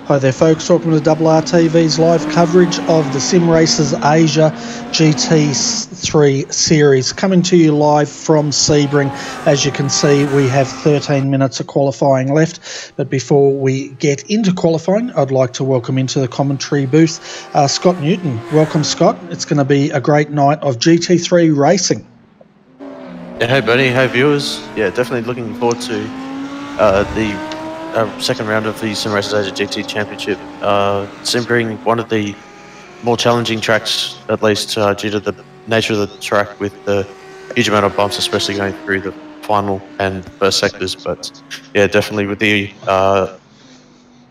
Hi there folks, welcome to RRTV's live coverage of the Sim Racers Asia GT3 series, coming to you live from Sebring. As you can see, we have 13 minutes of qualifying left, but before we get into qualifying, I'd like to welcome into the commentary booth Scott Newton. Welcome Scott, it's going to be a great night of GT3 racing. Yeah, hey buddy, hey viewers. Yeah, definitely looking forward to the second round of the Sim Racers Asia GT Championship. Sebring, one of the more challenging tracks, at least due to the nature of the track with the huge amount of bumps, especially going through the final and first sectors. But yeah, definitely with the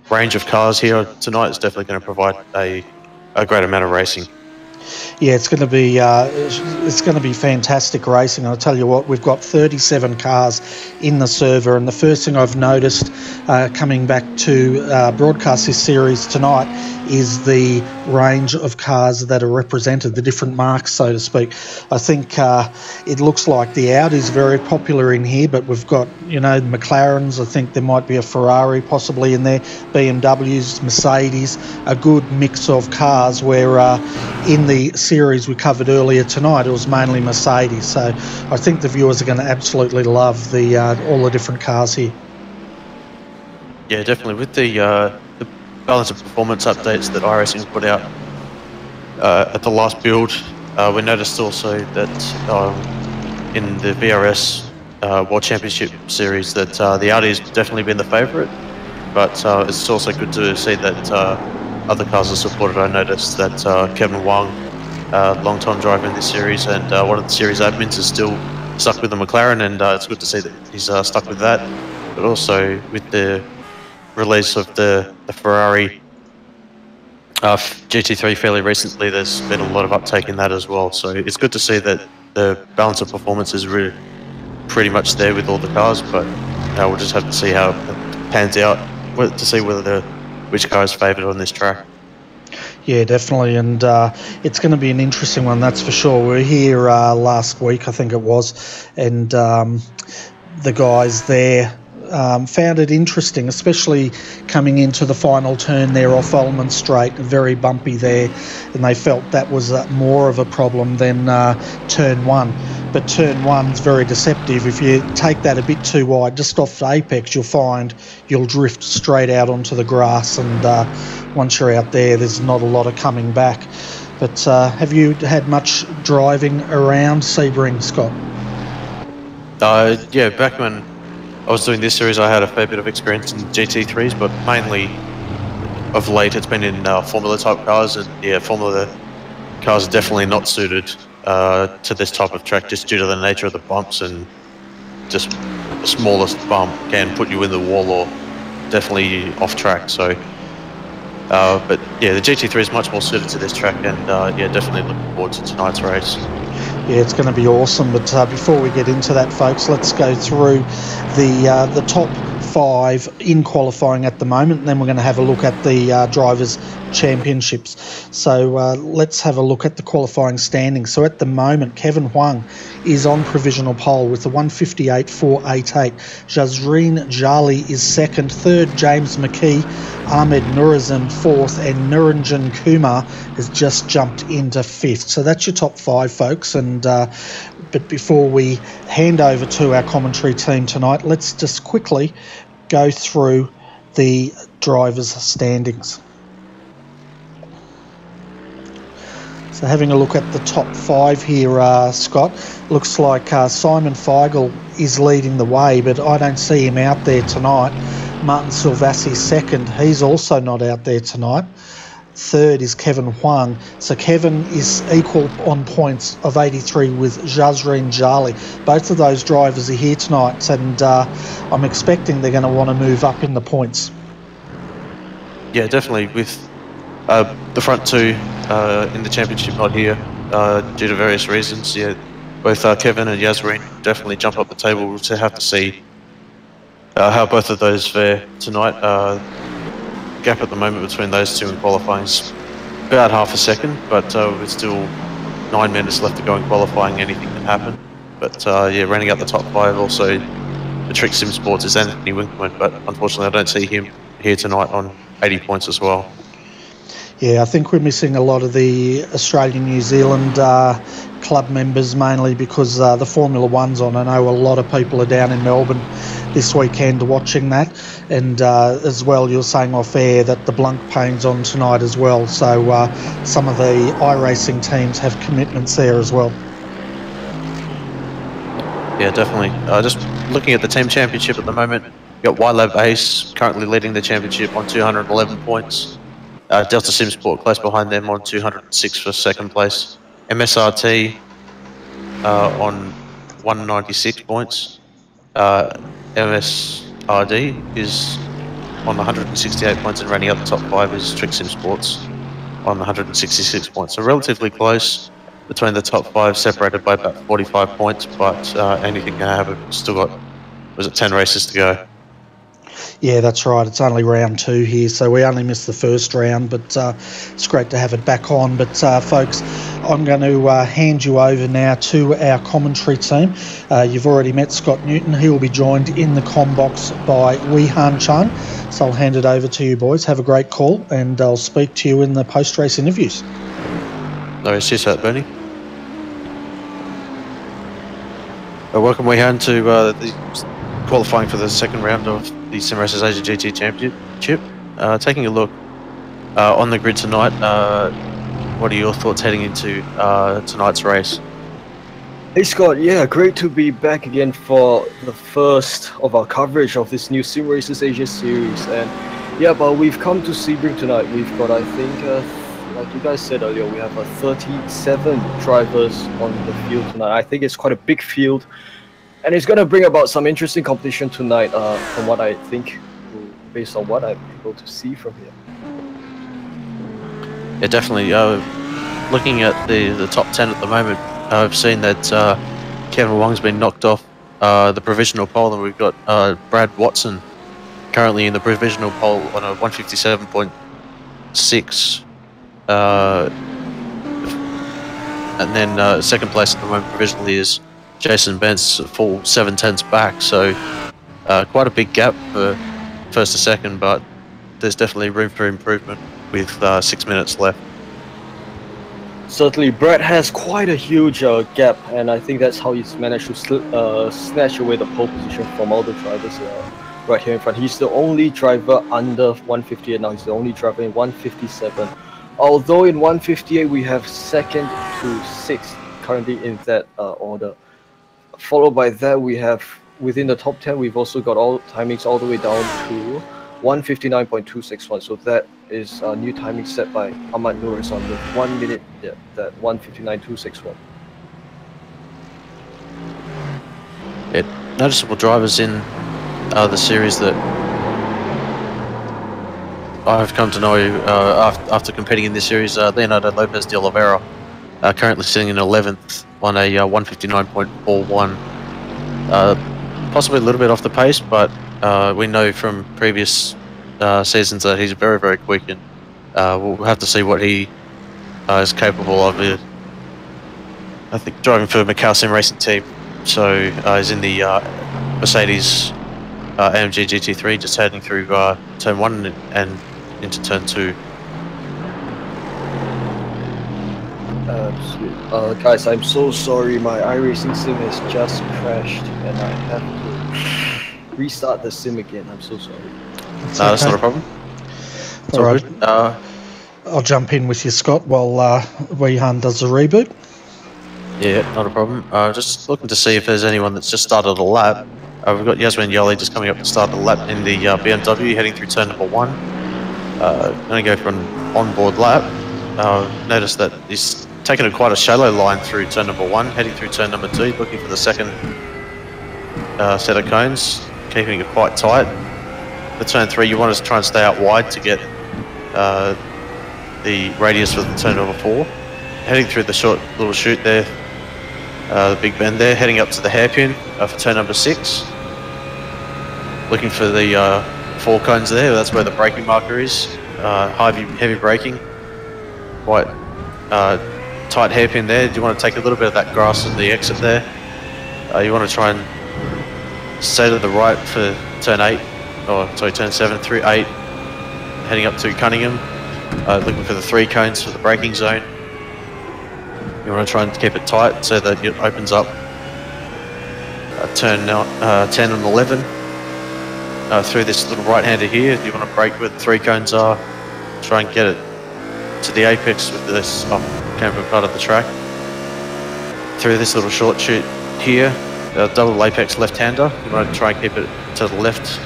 range of cars here tonight, it's definitely going to provide a great amount of racing. Yeah, it's going to be fantastic racing. I'll tell you what, we've got 37 cars in the server, and the first thing I've noticed coming back to broadcast this series tonight is the range of cars that are represented, the different marks, so to speak. I think it looks like the Audi is very popular in here, but we've got, you know, McLarens. I think there might be a Ferrari possibly in there, BMWs, Mercedes, a good mix of cars where in the series we covered earlier tonight, it was mainly Mercedes. So I think the viewers are going to absolutely love the all the different cars here. Yeah, definitely. With the balance of performance updates that iRacing put out at the last build, we noticed also that in the VRS World Championship Series that the Audi has definitely been the favourite, but it's also good to see that other cars are supported. I noticed that Kevin Wang, long-time driver in this series and one of the series admins, is still stuck with the McLaren, and it's good to see that he's stuck with that. But also with the release of the Ferrari GT3 fairly recently, there's been a lot of uptake in that as well. So it's good to see that the balance of performance is really pretty much there with all the cars, but we'll just have to see how it pans out to see whether which car is favoured on this track. Yeah, definitely, and it's going to be an interesting one, that's for sure. We were here last week, I think it was, and the guys there found it interesting, especially coming into the final turn there off Ullman Straight, very bumpy there, and they felt that was more of a problem than turn one. But turn one's very deceptive. If you take that a bit too wide, just off the apex, you'll find you'll drift straight out onto the grass, and once you're out there, there's not a lot of coming back. But have you had much driving around Sebring, Scott? Yeah, back when I was doing this series, I had a fair bit of experience in GT3s, but mainly of late it's been in Formula type cars, and yeah, Formula cars are definitely not suited to this type of track, just due to the nature of the bumps, and just the smallest bump can put you in the wall or definitely off track. So but yeah, the GT3 is much more suited to this track, and yeah, definitely looking forward to tonight's race. Yeah, it's going to be awesome. But before we get into that, folks, let's go through the top 5 in qualifying at the moment, and then we're going to have a look at the Drivers' Championships. So let's have a look at the qualifying standings. So at the moment, Kevin Huang is on provisional pole with a 158.488. Jazreen Jali is second. Third, James McKee. Ahmed Nurazan fourth, and Nuranjan Kumar has just jumped into fifth. So that's your top 5, folks. And but before we hand over to our commentary team tonight, let's just quickly go through the drivers' standings. So having a look at the top 5 here, Scott, looks like Simon Feigl is leading the way, but I don't see him out there tonight. Martin Silvassi second, he's also not out there tonight. Third is Kevin Huang. So Kevin is equal on points of 83 with Jazreen Jali. Both of those drivers are here tonight, and I'm expecting they're going to want to move up in the points. Yeah, definitely. With the front two in the championship not here due to various reasons, yeah, both Kevin and Jazreen definitely jump up the table. We'll have to see how both of those fare tonight. Gap at the moment between those two in qualifying is about half a second, but with still 9 minutes left to go in qualifying, anything can happen. But yeah, rounding out the top 5 also the Trick Sim Sports is Anthony Winkman, but unfortunately I don't see him here tonight on 80 points as well. Yeah, I think we're missing a lot of the Australian-New Zealand club members, mainly because the Formula One's on. I know a lot of people are down in Melbourne this weekend watching that, and as well, you're saying off air that the Blancpain's on tonight as well, so some of the iRacing teams have commitments there as well. Yeah, definitely. Just looking at the team championship at the moment, you've got YLab Ace currently leading the championship on 211 points. Delta Sim Sport close behind them on 206 for second place. MSRT on 196 points. MSRD is on 168 points, and running up the top 5 is Trick Sim Sports on 166 points. So relatively close between the top 5, separated by about 45 points, but anything can happen. Still got, was it 10 races to go? Yeah, that's right. It's only round 2 here, so we only missed the first round, but it's great to have it back on. But folks, I'm going to hand you over now to our commentary team. You've already met Scott Newton. He will be joined in the comm box by Wei Han Chung. So I'll hand it over to you boys. Have a great call, and I'll speak to you in the post-race interviews. No, cheers for that, Bernie. Welcome, Wei Han, to the qualifying for the second round of the Sim Racers Asia GT Championship. Taking a look on the grid tonight, what are your thoughts heading into tonight's race? Hey Scott, yeah, great to be back again for the first of our coverage of this new Sim Racers Asia series. And yeah, but we've come to Sebring tonight. We've got, I think, like you guys said earlier, we have 37 drivers on the field tonight. I think it's quite a big field. And it's going to bring about some interesting competition tonight, from what I think, based on what I'm able to see from here. Yeah, definitely. Looking at the top 10 at the moment, I've seen that Kevin Wong's been knocked off the provisional pole, and we've got Brad Watson currently in the provisional pole on a 157.6. And then second place at the moment provisionally is Jason Bent's full 7/10 back, so quite a big gap for first to second, but there's definitely room for improvement with 6 minutes left. Certainly, Brad has quite a huge gap, and I think that's how he's managed to snatch away the pole position from all the drivers right here in front. He's the only driver under 158 now. He's the only driver in 157. Although in 158 we have second to sixth currently in that order. Followed by that, we have within the top 10, we've also got all timings all the way down to 159.261. So that is a new timing set by Ahmad Nurizam with 1 minute, yeah, that 159.261. Yeah, noticeable drivers in the series that I've come to know after competing in this series. Leonardo Lopez de Oliveira, currently sitting in 11th on a 159.41. Possibly a little bit off the pace, but we know from previous seasons that he's very, very quick, and we'll have to see what he is capable of. I think driving for Macau Sim Racing team, so he's in the Mercedes AMG GT3, just heading through turn 1 and into turn 2. Guys, I'm so sorry, my iRacing sim has just crashed and I have to restart the sim again. I'm so sorry. That's not a problem. It's all right. Good. I'll jump in with you, Scott, while Wei Han does the reboot. Yeah, not a problem. Just looking to see if there's anyone that's just started a lap. We've got Yasmin Yoli just coming up to start the lap in the BMW, heading through turn number 1. Going to go for an onboard lap. Notice that he's taken quite a shallow line through turn number 1, heading through turn number 2, looking for the second set of cones, keeping it quite tight. For turn 3, you want to try and stay out wide to get the radius for the turn number 4. Heading through the short little chute there, the big bend there, heading up to the hairpin for turn number 6. Looking for the 4 cones there, that's where the braking marker is. Heavy braking, quite tight hairpin there. You want to take a little bit of that grass at the exit there. You want to try and stay to the right for turn 8, or sorry, turn 7 through 8. heading up to Cunningham, looking for the 3 cones for the braking zone. You want to try and keep it tight so that it opens up turn 10 and 11 through this little right-hander here. You want to brake where the 3 cones are, try and get it to the apex with this camber part of the track. Through this little short chute here, double apex left-hander. You want to try and keep it to the left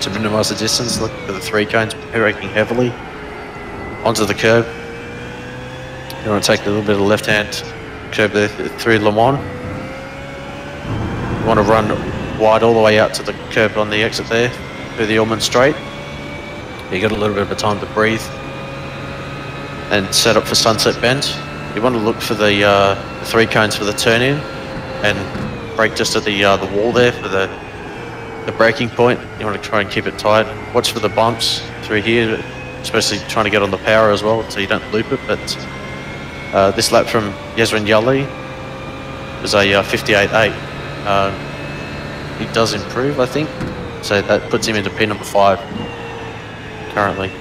to minimise the distance. Look for the 3 cones, braking heavily onto the curb. You want to take a little bit of left-hand curb there through Le Mans. You want to run wide all the way out to the curb on the exit there through the Ormond Straight. You got a little bit of a time to breathe and set up for Sunset Bend. You want to look for the 3 cones for the turn in and brake just at the wall there for the braking point. You want to try and keep it tight. Watch for the bumps through here, especially trying to get on the power as well so you don't loop it. But this lap from Yezrin Yali was a 58.8. He does improve, I think, so that puts him into P number 5 currently.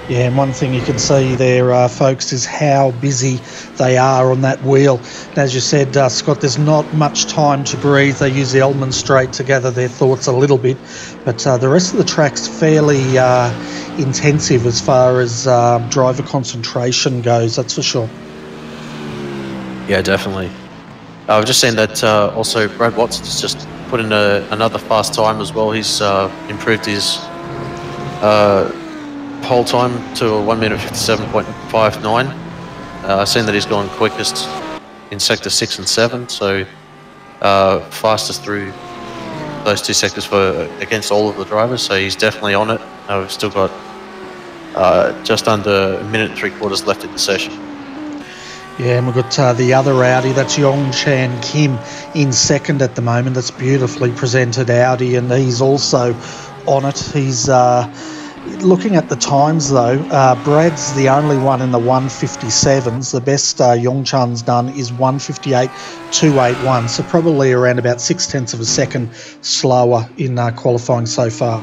Yeah, and one thing you can see there, folks, is how busy they are on that wheel. And as you said, Scott, there's not much time to breathe. They use the Elmond Straight to gather their thoughts a little bit, but the rest of the track's fairly intensive as far as driver concentration goes, that's for sure. Yeah, definitely. I've just seen that also Brad Watson's just put in another fast time as well. He's improved his pole time to a 1 minute 57.59. I've seen that he's gone quickest in sector 6 and 7, so fastest through those 2 sectors against all of the drivers, so he's definitely on it. We've still got just under a minute and 3/4 left in the session. Yeah, and we've got the other Audi, that's Yongchan Kim in second at the moment. That's beautifully presented Audi, and he's also on it. He's looking at the times though, Brad's the only one in the 157s. The best Yongchan's done is 158.281, so probably around about 0.6 of a second slower in qualifying so far.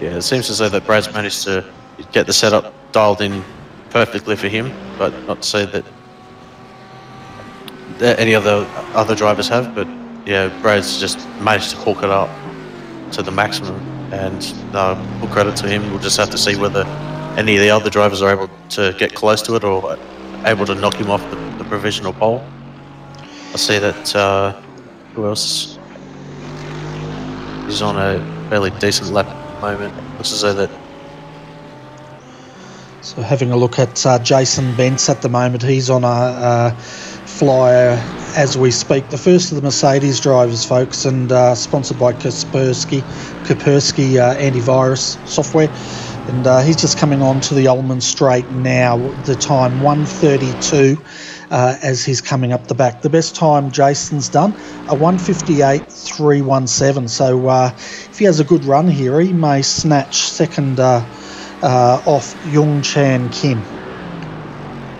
Yeah, it seems as though that Brad's managed to get the setup dialed in perfectly for him, but not to say that any other drivers have. But yeah, Brad's just managed to hook it up to the maximum, and full credit to him. We'll just have to see whether any of the other drivers are able to get close to it or able to knock him off the provisional pole. I see that who else is on a fairly decent lap at the moment. Looks as though that. So having a look at Jason Bentz at the moment, he's on a flyer as we speak. The first of the Mercedes drivers, folks, and sponsored by Kaspersky antivirus software. And he's just coming on to the Ullman Straight now. The time 1:32 as he's coming up the back. The best time Jason's done, a 1:58.317. So if he has a good run here, he may snatch second off Yongchan Kim.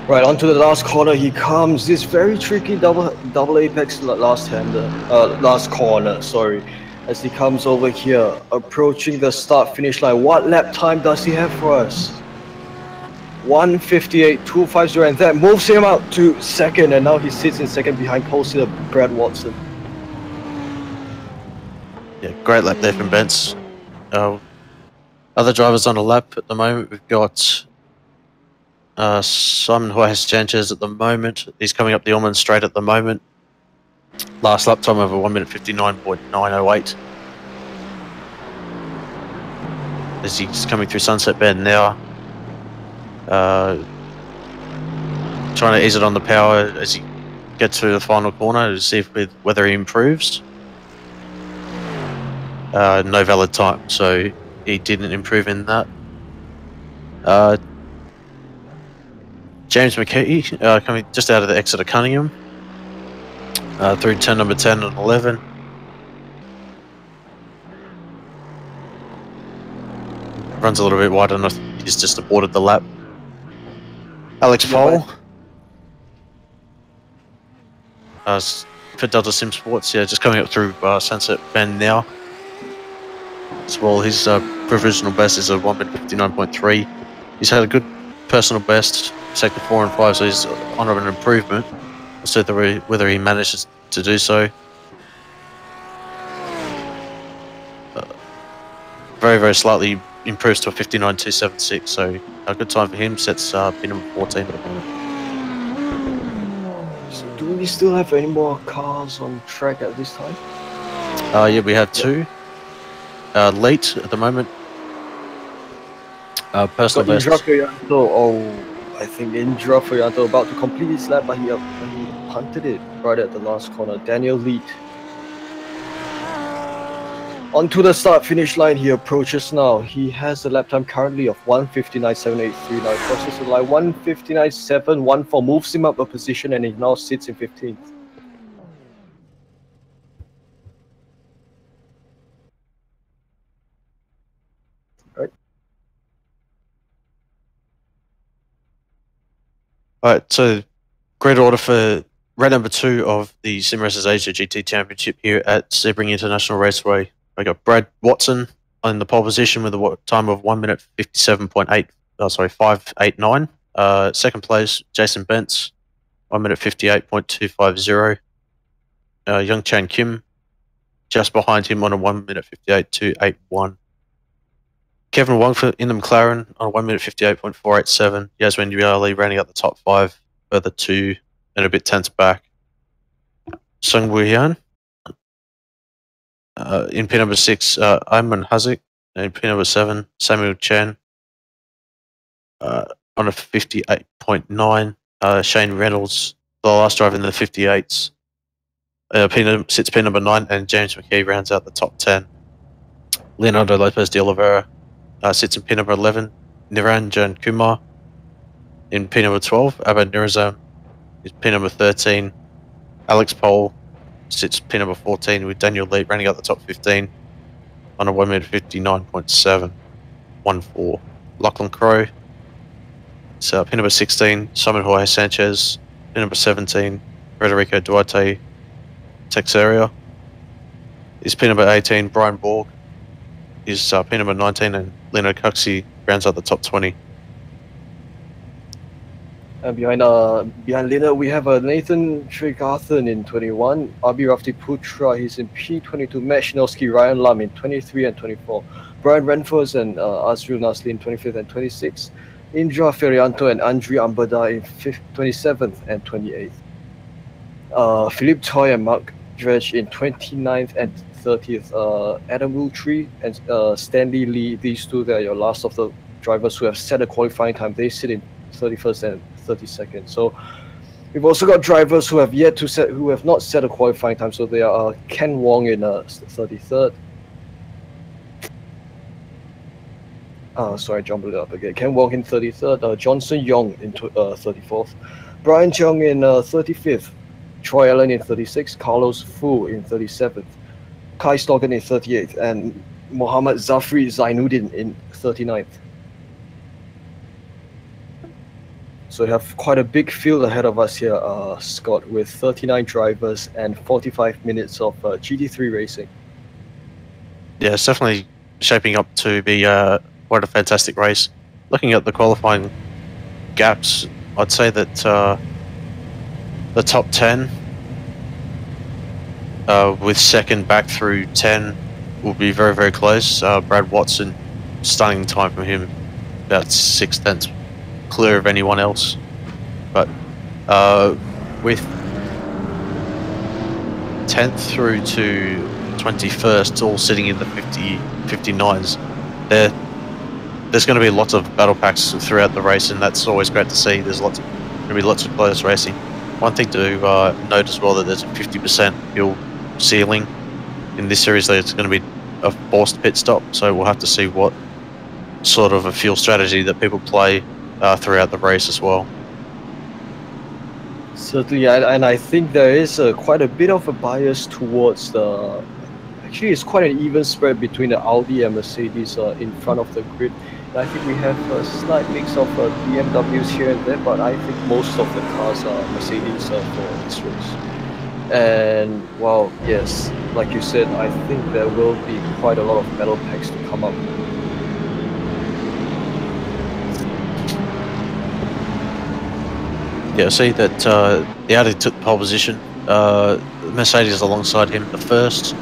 Right, onto the last corner he comes. This very tricky double apex last corner, sorry. As he comes over here, approaching the start finish line. What lap time does he have for us? 1:58.250, and that moves him out to second, and now he sits in second behind pole sitter Brad Watson. Yeah, great lap there from Bentz. Other drivers on a lap at the moment, we've got Simon Juarez Sanchez at the moment. He's coming up the Ormond Straight at the moment. Last lap time of a 1 minute 59.908. As he's coming through Sunset Bend now. Trying to ease it on the power as he gets through the final corner to see whether he improves. No valid time, so he didn't improve in that. James McKee coming just out of the exit of Cunningham through turn number 10 and 11. Runs a little bit wide enough. He's just aborted the lap. Alex Pohl for Delta Sim Sports, yeah, just coming up through Sunset Bend now. as well. His provisional best is a 1 minute 59.3. He's had a good personal best, sector 4 and 5, so he's on an improvement. We'll see whether he manages to do so. Very, very slightly improves to a 59.276, so a good time for him. Sets pin number 14 at the moment. So do we still have any more cars on track at this time? Yeah, we have two. Late at the moment. Personal best. I think Indra Ferianto about to complete his lap, but he punted it right at the last corner. Daniel Lead. Onto the start-finish line, he approaches now. He has a lap time currently of 1:59.783. Now crosses the line 1:59.714, moves him up a position, and he now sits in 15th. Alright, so great order for round number 2 of the SimRacers Asia GT Championship here at Sebring International Raceway. I got Brad Watson on the pole position with a time of 1 minute 5:89. Second place, Jason Bentz, 1 minute 58.250. Young Chan Kim, just behind him on a 1 minute 58.281. Kevin Wong in the McLaren on 1 minute 58.487. Yasmin Yali rounding out the top 5, further 2 and a bit tense back. Sung Woo Hyun in pin number 6, Ayman Hazik, and in pin number 7, Samuel Chen on a 58.9. Shane Reynolds, the last driver in the 58s, sits pin number 9, and James McKee rounds out the top 10. Leonardo Lopez de Oliveira sits in pin number 11. Niranjan Kumar in pin number 12. Abad Nirazam is pin number 13. Alex Pole sits pin number 14 with Daniel Lee rounding out the top 15 on a 1 minute 59.714. Lachlan Crowe is pin number 16. Simon Jorge Sanchez, pin number 17. Federico Duarte Texeria is pin number 18. Brian Borg is pin number 19, and Leno Cuxey rounds out the top 20. Behind Lena, we have Nathan Tregarthen in 21, Abhirafti Putra, he's in P22, Matt Shinowski, Ryan Lam in 23 and 24, Brian Renfors and Azril Nasli in 25th and 26th, Indra Ferianto and Andri Ambada in 27th and 28th, Philippe Toy and Mark Dredge in 29th and 30th, Adam Wooltree and Stanley Lee, these two, they are your last of the drivers who have set a qualifying time. They sit in 31st and 32nd. So we've also got drivers who have not set a qualifying time. So they are Ken Wong in 33rd. Sorry, I jumbled it up again. Ken Wong in 33rd, Johnson Young in 34th, Brian Chung in 35th, Troy Allen in 36th, Carlos Fu in 37th, Kai Stogan in 38th, and Mohammad Zafri Zainuddin in 39th. So we have quite a big field ahead of us here, Scott, with 39 drivers and 45 minutes of GT3 racing. Yeah, it's definitely shaping up to be quite a fantastic race. Looking at the qualifying gaps, I'd say that the top 10 with second back through 10 will be very, very close. Brad Watson, stunning time from him, about 6 tenths clear of anyone else. But with 10th through to 21st all sitting in the 59s, there's going to be lots of battle packs throughout the race, and that's always great to see. There's going to be lots of close racing. One thing to note as well, that there's a 50% fuel ceiling in this series. That it's going to be a forced pit stop, so we'll have to see what sort of a fuel strategy that people play throughout the race as well. Certainly, and I think there is quite a bit of a bias towards the... Actually, it's quite an even spread between the Audi and Mercedes in front of the grid. And I think we have a slight mix of BMWs here and there, but I think most of the cars are Mercedes for this race. And well, yes, like you said, I think there will be quite a lot of metal packs to come up. Yeah, I see that the Audi took pole position. Mercedes alongside him the first.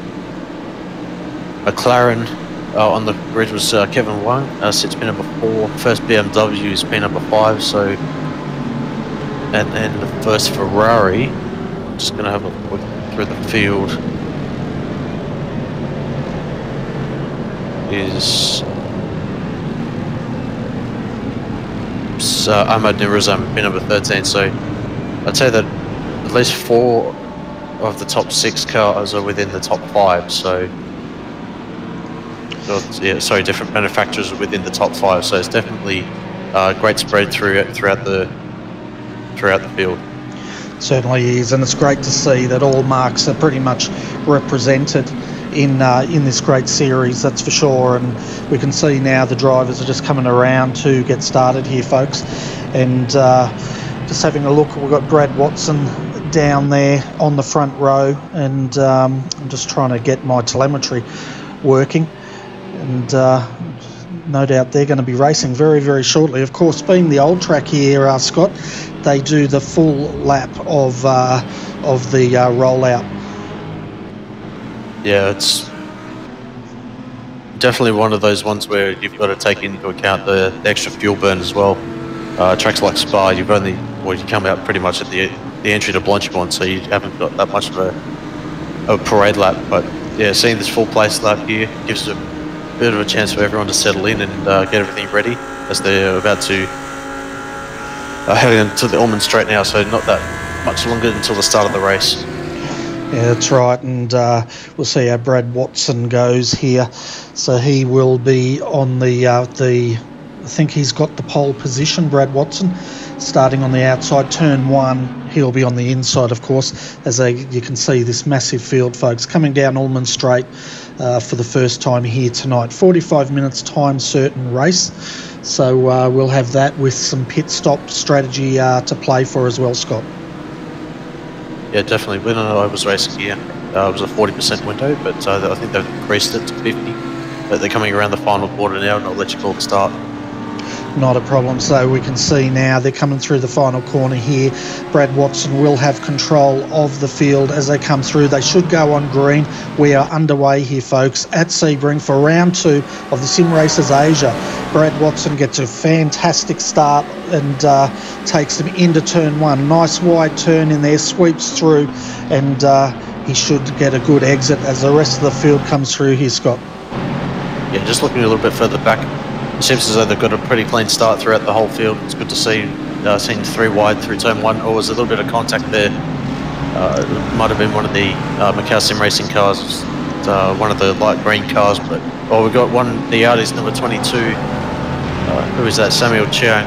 McLaren on the grid was Kevin Wang, sits pin number 4. First BMW is pin number 5. So, and then the first Ferrari. I'm just going to have a look through the field. Is Ahmad Nirazam, pin number 13. So I'd say that at least 4 of the top 6 cars are within the top 5. So yeah, sorry, different manufacturers are within the top 5. So it's definitely great spread throughout the field. Certainly is, and it's great to see that all marques are pretty much represented in this great series, that's for sure. And we can see now the drivers are just coming around to get started here, folks. And just having a look, we've got Brad Watson down there on the front row, and I'm just trying to get my telemetry working. And no doubt they're going to be racing very, very shortly. Of course, being the old track here, Scott, they do the full lap of the rollout. Yeah, it's definitely one of those ones where you've got to take into account the extra fuel burn as well. Tracks like Spa, you come out pretty much at the entry to Blanchimont, so you haven't got that much of a parade lap. But yeah, seeing this full place lap here gives a bit of a chance for everyone to settle in and get everything ready as they're about to head into the Ormond Straight now, so not that much longer until the start of the race. Yeah, that's right, and we'll see how Brad Watson goes here. So he will be on the I think he's got the pole position, Brad Watson, starting on the outside. Turn 1, he'll be on the inside, of course, as you can see this massive field, folks, coming down Ormond Straight for the first time here tonight. 45 minutes time certain race, so we'll have that with some pit stop strategy to play for as well, Scott. Yeah, definitely. When I was racing here, it was a 40% window, but I think they've increased it to 50. But they're coming around the final quarter now, and I'll let you call the start. Not a problem. So we can see now they're coming through the final corner here. Brad Watson will have control of the field as they come through. They should go on green. We are underway here, folks, at Sebring for round 2 of the Sim Racers Asia. Brad Watson gets a fantastic start and takes them into turn 1. Nice wide turn in there, sweeps through, and he should get a good exit as the rest of the field comes through here, Scott. Yeah, just looking a little bit further back, it seems as though they've got a pretty clean start throughout the whole field. It's good to see seeing 3 wide through turn 1. Or was a little bit of contact there. It might have been one of the Macau Sim Racing cars, one of the light green cars. But we've got the Audi's number 22. Who is that? Samuel Chiang,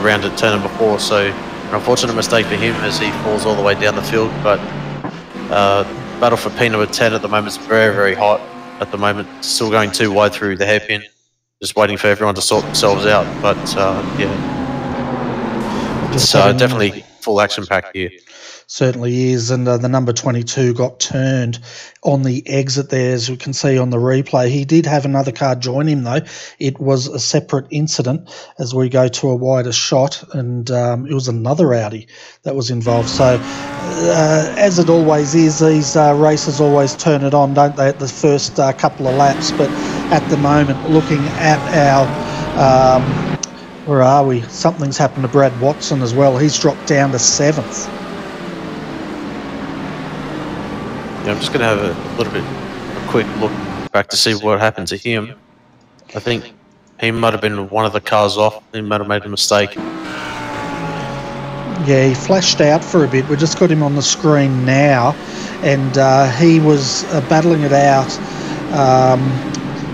around at turn number 4. So an unfortunate mistake for him as he falls all the way down the field. But battle for P number 10 at the moment is very, very hot at the moment. Still going 2 wide through the hairpin. Just waiting for everyone to sort themselves out, but yeah, it's definitely full action pack here. Certainly is, and the number 22 got turned on the exit there, as we can see on the replay. He did have another car join him, though. It was a separate incident as we go to a wider shot, and it was another Audi that was involved. So, as it always is, these races always turn it on, don't they, at the first couple of laps? But at the moment, looking at our... where are we? Something's happened to Brad Watson as well. He's dropped down to 7th. Yeah, I'm just going to have a quick look back to see what happened to him. I think he might have been one of the cars off. He might have made a mistake. Yeah, he flashed out for a bit. We just got him on the screen now, and he was battling it out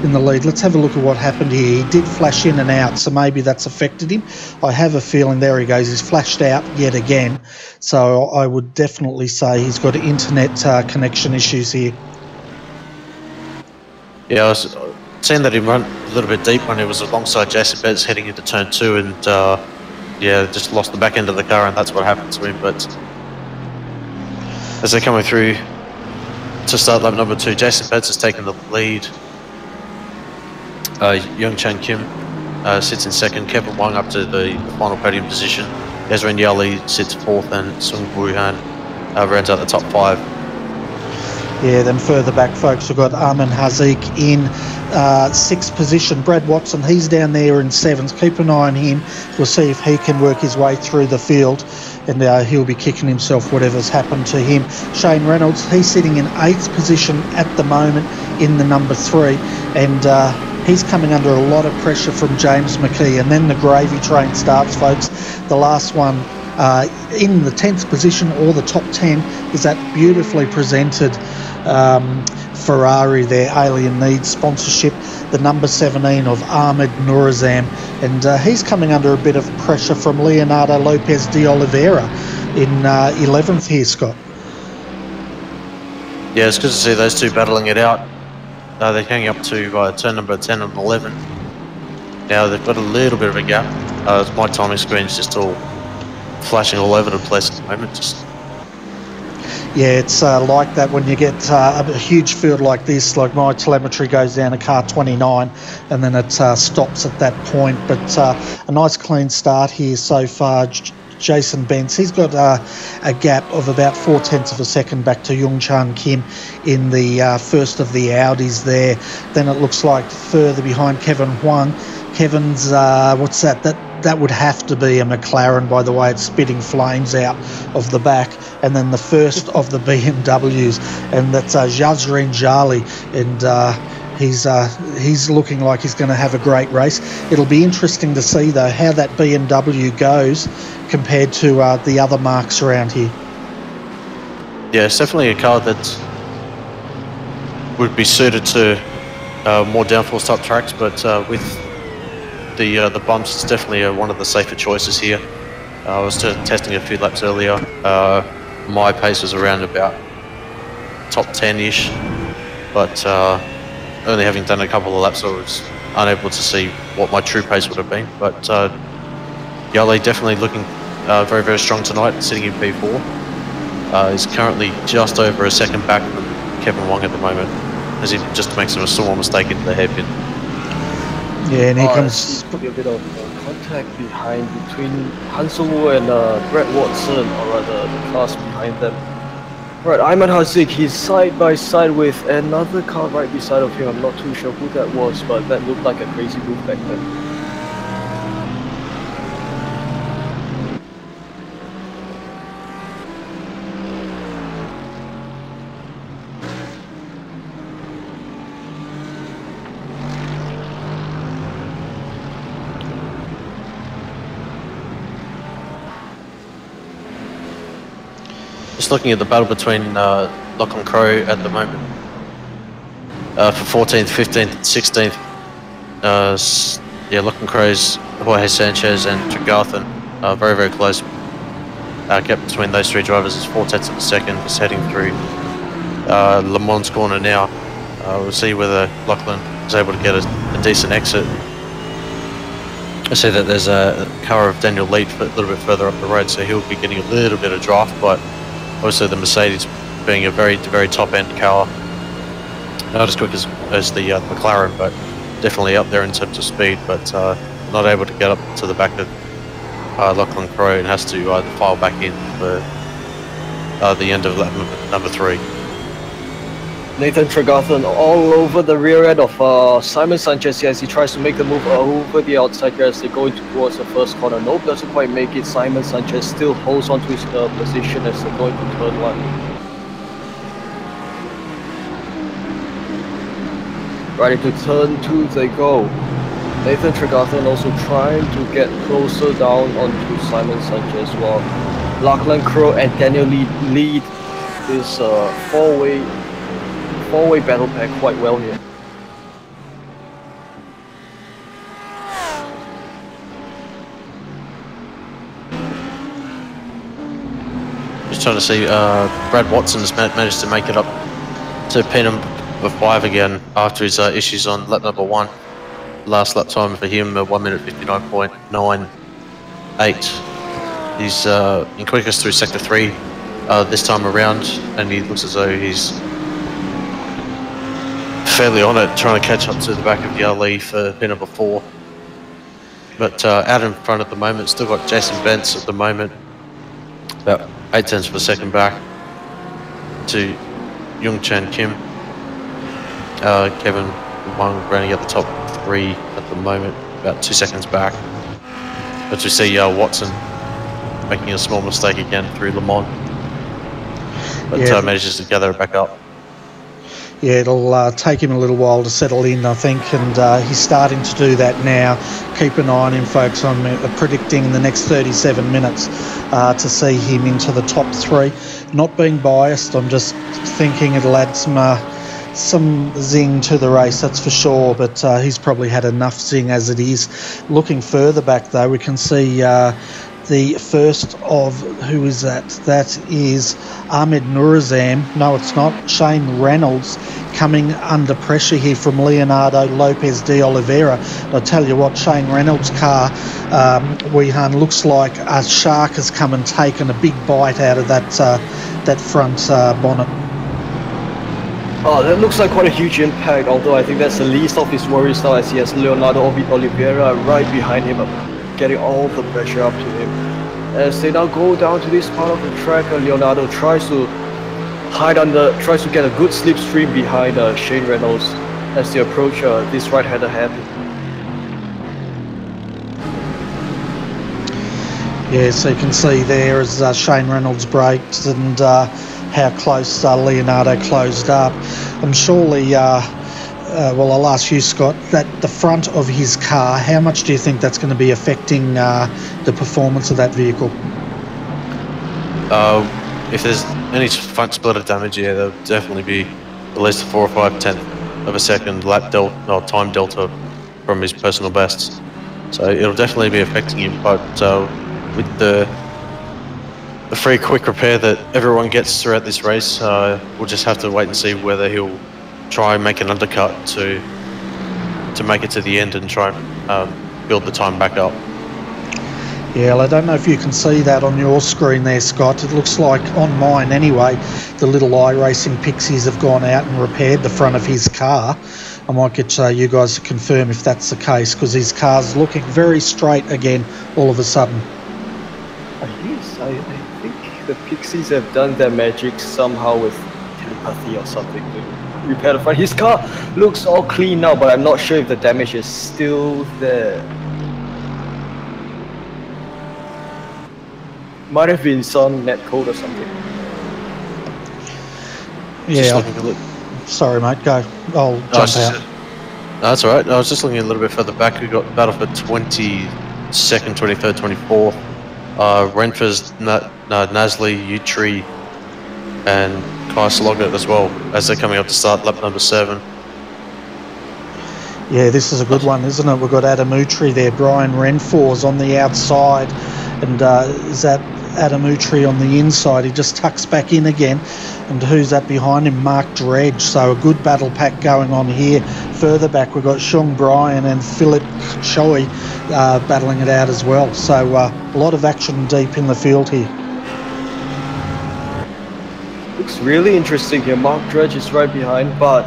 in the lead. Let's have a look at what happened here. He did flash in and out, so maybe that's affected him. I have a feeling, there he goes, he's flashed out yet again. So I would definitely say he's got internet connection issues here. Yeah, I was seeing that he ran a little bit deep when he was alongside Jason Betts heading into turn 2, and yeah, just lost the back end of the car, and that's what happened to him. But As they're coming through to start lap number 2, Jason Betts has taken the lead. Young Chan Kim sits in second, Kevin Wang up to the final podium position. Ezrin Yali sits fourth, and Sung Wuhan rounds out the top 5. Yeah, then further back, folks, we've got Armin Hazik in 6th position. Brad Watson, he's down there in 7th. Keep an eye on him. We'll see if he can work his way through the field, and he'll be kicking himself whatever's happened to him. Shane Reynolds, he's sitting in 8th position at the moment in the number 3, and he's coming under a lot of pressure from James McKee. And then the gravy train starts, folks. The last one in the 10th position, or the top 10, is that beautifully presented Ferrari there, Alien Needs sponsorship, the number 17 of Ahmed Nourazam, and he's coming under a bit of pressure from Leonardo Lopez de Oliveira in 11th here, Scott. Yeah, it's good to see those two battling it out. They're hanging up to turn number 10 and 11. Now they've got a little bit of a gap. My timing screen's just all flashing all over the place at the moment. Yeah, it's like that when you get a huge field like this. Like my telemetry goes down to car 29 and then it stops at that point. But a nice clean start here so far. Jason Bentz, he's got a gap of about 0.4 of a second back to Young Chan Kim in the first of the Audis there. Then it looks like further behind Kevin Huang. Kevin's, what's that? That would have to be a McLaren, by the way. It's spitting flames out of the back. And then the first of the BMWs, and that's Yazrin Jali, and he's looking like he's going to have a great race. It'll be interesting to see, though, how that BMW goes compared to the other marks around here. Yeah, it's definitely a car that would be suited to more downforce type tracks, but with the bumps, it's definitely one of the safer choices here. I was testing a few laps earlier. My pace was around about top 10-ish, but only having done a couple of laps, I was unable to see what my true pace would have been. But Yale definitely looking very, very strong tonight, sitting in P4. He's currently just over a second back from Kevin Wang at the moment, as he just makes a small mistake into the hairpin. Yeah, and here comes a bit of contact between Hansel and Brett Watson, or rather the cars behind them. Right, Ayman Hazik, he's side by side with another car right beside of him. I'm not too sure who that was, but that looked like a crazy move back then. Just looking at the battle between Lachlan Crowe at the moment for 14th, 15th, and 16th. Yeah, Lachlan Crowe's Jorge Sanchez and Tregarthen are very, very close. Gap between those three drivers is 0.4 of a second. Just heading through Le Mans corner now. We'll see whether Lachlan is able to get a decent exit. I see that there's a car of Daniel Leet a little bit further up the road, so he'll be getting a little bit of draft, but obviously the Mercedes being a very, very top-end car, not as quick as the McLaren, but definitely up there in terms of speed, but not able to get up to the back of Lachlan Crowe and has to file back in for the end of lap number 3. Nathan Tregarthen all over the rear end of Simon Sanchez as he tries to make the move over the outside here as they go towards the first corner. Nope, doesn't quite make it. Simon Sanchez still holds on to his position as they go into turn 1. Right into turn 2 they go. Nathan Tregarthen also trying to get closer down onto Simon Sanchez while Lachlan Crowe and Daniel lead this four-way battle pack quite well here. Just trying to see, Brad Watson's managed to make it up to pin him for 5 again after his issues on lap number 1. Last lap time for him, 1 minute 59.98. He's in quickest through sector 3. this time around, and he looks as though he's fairly on it, trying to catch up to the back of Yali for pin number 4. But out in front at the moment, still got Jason Bentz at the moment, about 8 tenths per second back to Young Chan Kim. Kevin Wang running at the top 3 at the moment, about 2 seconds back. But we see Watson making a small mistake again through Le Mans, but manages to gather it back up. Yeah, it'll take him a little while to settle in, I think, and he's starting to do that now. Keep an eye on him, folks. I'm predicting in the next 37 minutes to see him into the top 3. Not being biased, I'm just thinking it'll add some zing to the race, that's for sure, but he's probably had enough zing as it is. Looking further back, though, we can see the first of, who is that? That is Ahmed Nurazam. No, it's not. Shane Reynolds coming under pressure here from Leonardo Lopez de Oliveira. I tell you what, Shane Reynolds' car, Weehan, looks like a shark has come and taken a big bite out of that front bonnet. Oh, that looks like quite a huge impact, although I think that's the least of his worries now, as he has Leonardo Oliveira right behind him, getting all the pressure up to him. As they now go down to this part of the track, Leonardo tries to tries to get a good slipstream behind Shane Reynolds as they approach this right-hander hairpin. Yeah, so you can see there as Shane Reynolds braked and how close Leonardo closed up. And surely, well, I'll ask you, Scott, that the front of his car, how much do you think that's going to be affecting the performance of that vehicle? If there's any front splitter damage, yeah, there'll definitely be at least a 4 or 5 tenths of a second lap delta or time delta from his personal bests. So it'll definitely be affecting him, but with the free quick repair that everyone gets throughout this race, we'll just have to wait and see whether he'll try and make an undercut to make it to the end and try and build the time back up. Yeah, well, I don't know if you can see that on your screen there, Scott. It looks like, on mine anyway, the little iRacing pixies have gone out and repaired the front of his car. I might get you guys to confirm if that's the case, because his car's looking very straight again all of a sudden. Yes, I think the pixies have done their magic somehow with telepathy or something to repair the front. His car looks all clean now, but I'm not sure if the damage is still there. Might have been some net code or something. Yeah. Sorry, mate. Go. I'll jump out. No, that's all right. I was just looking a little bit further back. We got battle for 22nd, 23rd, 24th. Renfre's, Nasli, Utri, and Kai Sloggett as well, as they're coming up to start lap number 7. Yeah, this is a good one, isn't it? We've got Adam Utri there. Brian Renfors on the outside, and is that Adam Utri on the inside? He just tucks back in again. And who's that behind him? Mark Dredge. So a good battle pack going on here. Further back, we've got Sean Bryan and Philip Choi battling it out as well. So a lot of action deep in the field here. Looks really interesting here. Mark Dredge is right behind, but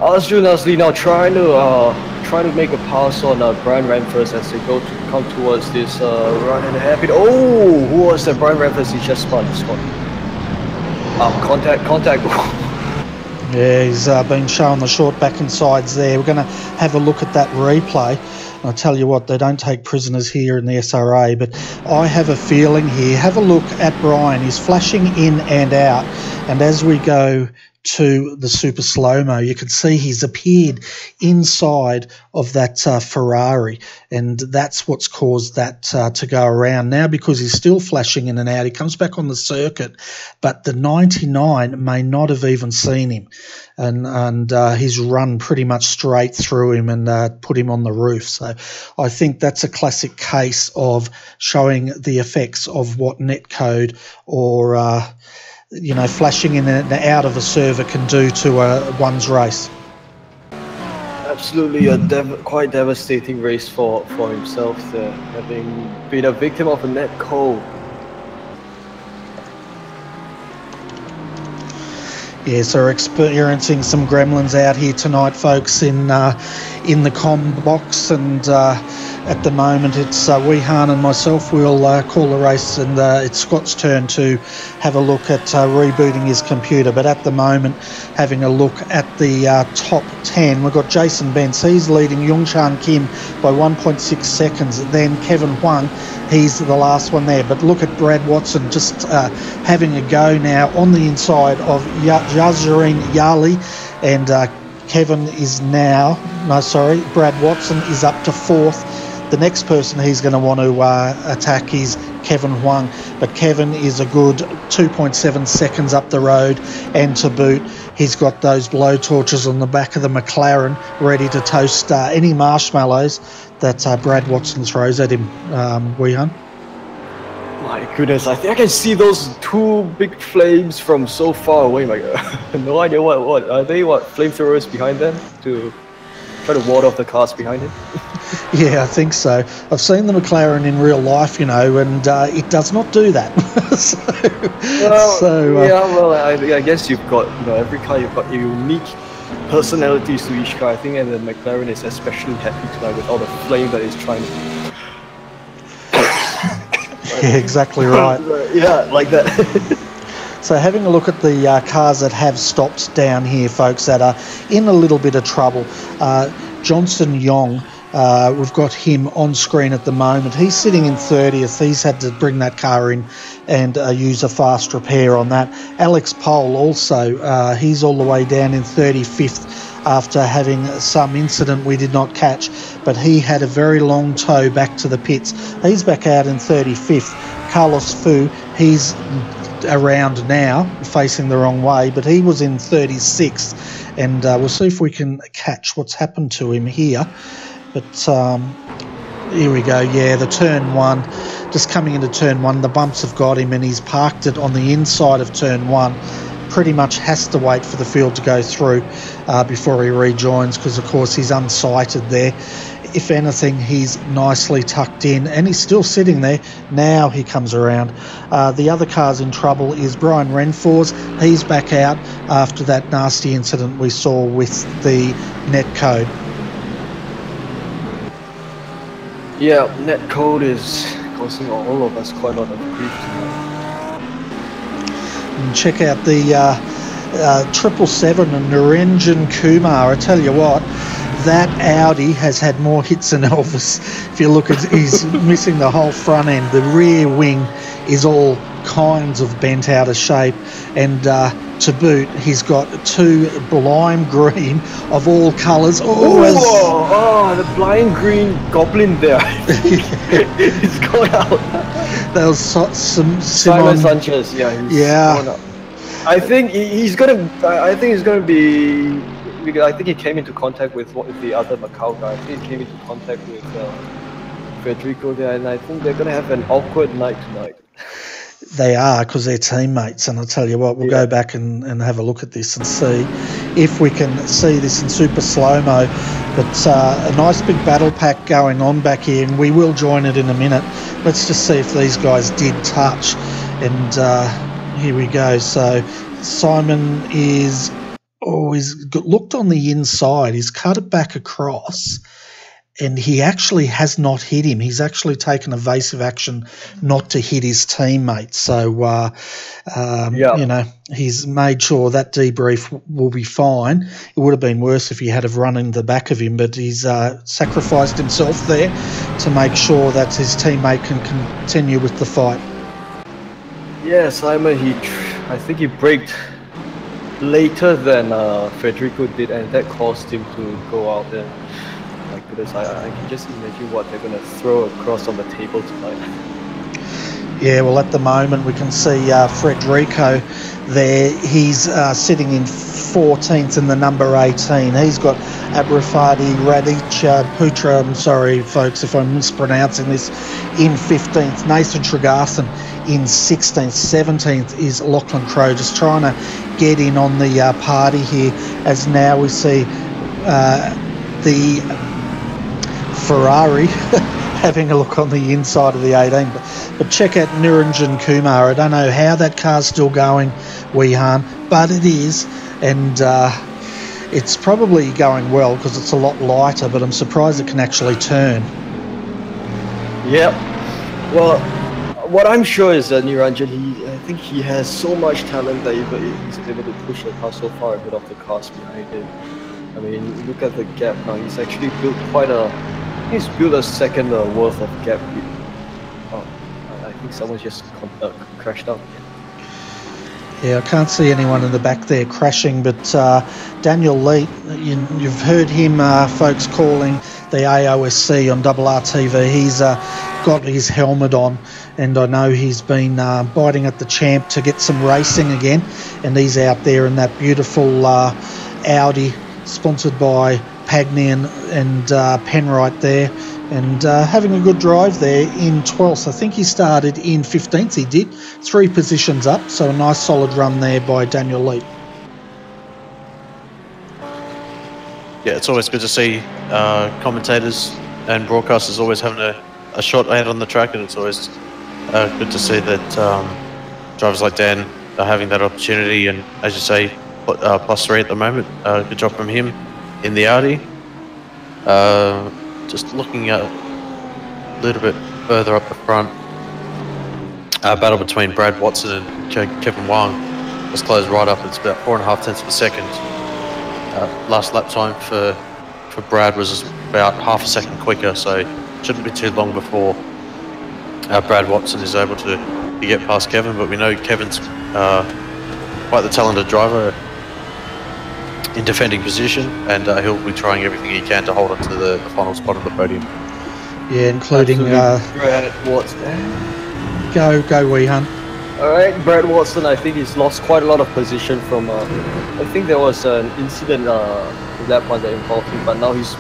Arjun Nasli now trying to make a pass on Brian Renfrew as they come towards this right-hand hairpin. Oh, who was that? Brian Renfrew? He just spun. Contact. Yeah, he's been shown the short back and sides there. We're going to have a look at that replay. I'll tell you what, they don't take prisoners here in the SRA, but I have a feeling here. Have a look at Brian. He's flashing in and out, and as we go to the super slow-mo, you can see he's appeared inside of that Ferrari, and that's what's caused that to go around. Now, because he's still flashing in and out, he comes back on the circuit, but the 99 may not have even seen him, and he's run pretty much straight through him and put him on the roof. So I think that's a classic case of showing the effects of what netcode or flashing in and out of a server can do to one's race. Absolutely a quite devastating race for himself there, having been a victim of a netcode. Yeah, so we're experiencing some gremlins out here tonight, folks, in the com box, and at the moment it's Weehan and myself. We'll call the race, and it's Scott's turn to have a look at rebooting his computer. But at the moment, having a look at the top 10, we've got Jason Bentz. He's leading Yongchan Kim by 1.6 seconds. Then Kevin Huang, he's the last one there. But look at Brad Watson just having a go now on the inside of Yazarin Yali, and Kevin is now, Brad Watson is up to 4th. The next person he's going to want to attack is Kevin Huang, but Kevin is a good 2.7 seconds up the road, and to boot, he's got those blowtorches on the back of the McLaren ready to toast any marshmallows that Brad Watson throws at him, Weehan. My goodness, I think I can see those 2 big flames from so far away. My God. No idea what are they? What flamethrowers behind them to try to ward off the cars behind him? Yeah, I think so. I've seen the McLaren in real life, you know, and it does not do that. I guess you've got, every car, you've got unique personalities to each car. I think, and the McLaren is especially happy tonight with all the flame that is trying to. Yeah, exactly right. Yeah, like that. So having a look at the cars that have stopped down here, folks, that are in a little bit of trouble. Johnson Yong, we've got him on screen at the moment. He's sitting in 30th. He's had to bring that car in and use a fast repair on that. Alex Pohl also, he's all the way down in 35th after having some incident we did not catch, but he had a very long tow back to the pits. He's back out in 35th. Carlos Fu, he's around now, facing the wrong way, but he was in 36th, and we'll see if we can catch what's happened to him here. But here we go. Yeah, the turn 1, just coming into turn 1, the bumps have got him, and he's parked it on the inside of turn 1. Pretty much has to wait for the field to go through before he rejoins, because of course he's unsighted there. If anything, he's nicely tucked in, and he's still sitting there. Now he comes around. The other car's in trouble is Brian Renfors. He's back out after that nasty incident we saw with the netcode. Yeah, netcode is causing all of us quite a lot of grief tonight. And check out the 777 and Niranjan Kumar. I tell you what, that Audi has had more hits than Elvis. If you look at, he's missing the whole front end. The rear wing is all kinds of bent out of shape, and to boot, he's got 2 lime green of all colours. The blind green goblin there. He's going out. That was Simon Sanchez. Yeah. I think he's gonna. I think he's gonna be. I think he came into contact with the other Macau guy. I think he came into contact with Federico there, and I think they're gonna have an awkward night tonight. They are, because they're teammates, and I'll tell you what, we'll go back and have a look at this and see if we can see this in super slow-mo. But a nice big battle pack going on back here, and we will join it in a minute. Let's just see if these guys did touch, and here we go. So Simon is he's looked on the inside, he's cut it back across, and he actually has not hit him. He's actually taken evasive action not to hit his teammate. So, you know, he's made sure that debrief will be fine. It would have been worse if he had have run in the back of him, but he's sacrificed himself there to make sure that his teammate can continue with the fight. Yeah, Simon, I think he braked later than Federico did, and that caused him to go out there. My goodness, I can just imagine what they're going to throw across on the table tonight. Yeah, well, at the moment we can see Federico there. He's sitting in 14th in the number 18. He's got Abrafadi Radic Putra, I'm sorry folks if I'm mispronouncing this, in 15th. Nathan Tregarthen in 16th. 17th is Lachlan Crowe, just trying to get in on the party here, as now we see the Ferrari having a look on the inside of the 18. But check out Niranjan Kumar. I don't know how that car's still going, Weehan, but it is, and it's probably going well because it's a lot lighter, but I'm surprised it can actually turn. Yep. Well, what I'm sure is that Niranjan, I think he has so much talent that he's able to push the car so far ahead of the cars behind him. I mean, look at the gap now. He's actually built he's built a second worth of gap. Oh, I think someone just crashed out. Yeah, I can't see anyone in the back there crashing, but Daniel Lee, you've heard him, folks, calling the AOSC on RRTV. He's got his helmet on, and I know he's been biting at the champ to get some racing again, and he's out there in that beautiful Audi, sponsored by Pagnian and Penrite there, and having a good drive there in 12th. I think he started in 15th, he did. 3 positions up, so a nice solid run there by Daniel Lee. Yeah, it's always good to see commentators and broadcasters always having a shot ahead on the track, and it's always good to see that drivers like Dan are having that opportunity, and as you say, +3 at the moment. Good job from him in the Audi. Just looking at a little bit further up the front, battle between Brad Watson and Kevin Wang was closed right up. It's about 4.5 tenths of a second. Last lap time for Brad was about half a second quicker, so shouldn't be too long before Brad Watson is able to get past Kevin. But we know Kevin's quite the talented driver in defending position, and he'll be trying everything he can to hold on to the final spot on the podium. Yeah, including Brad Watson. Go Weehan. Alright, Brad Watson, I think he's lost quite a lot of position from I think there was an incident lap one that involved him, but now he's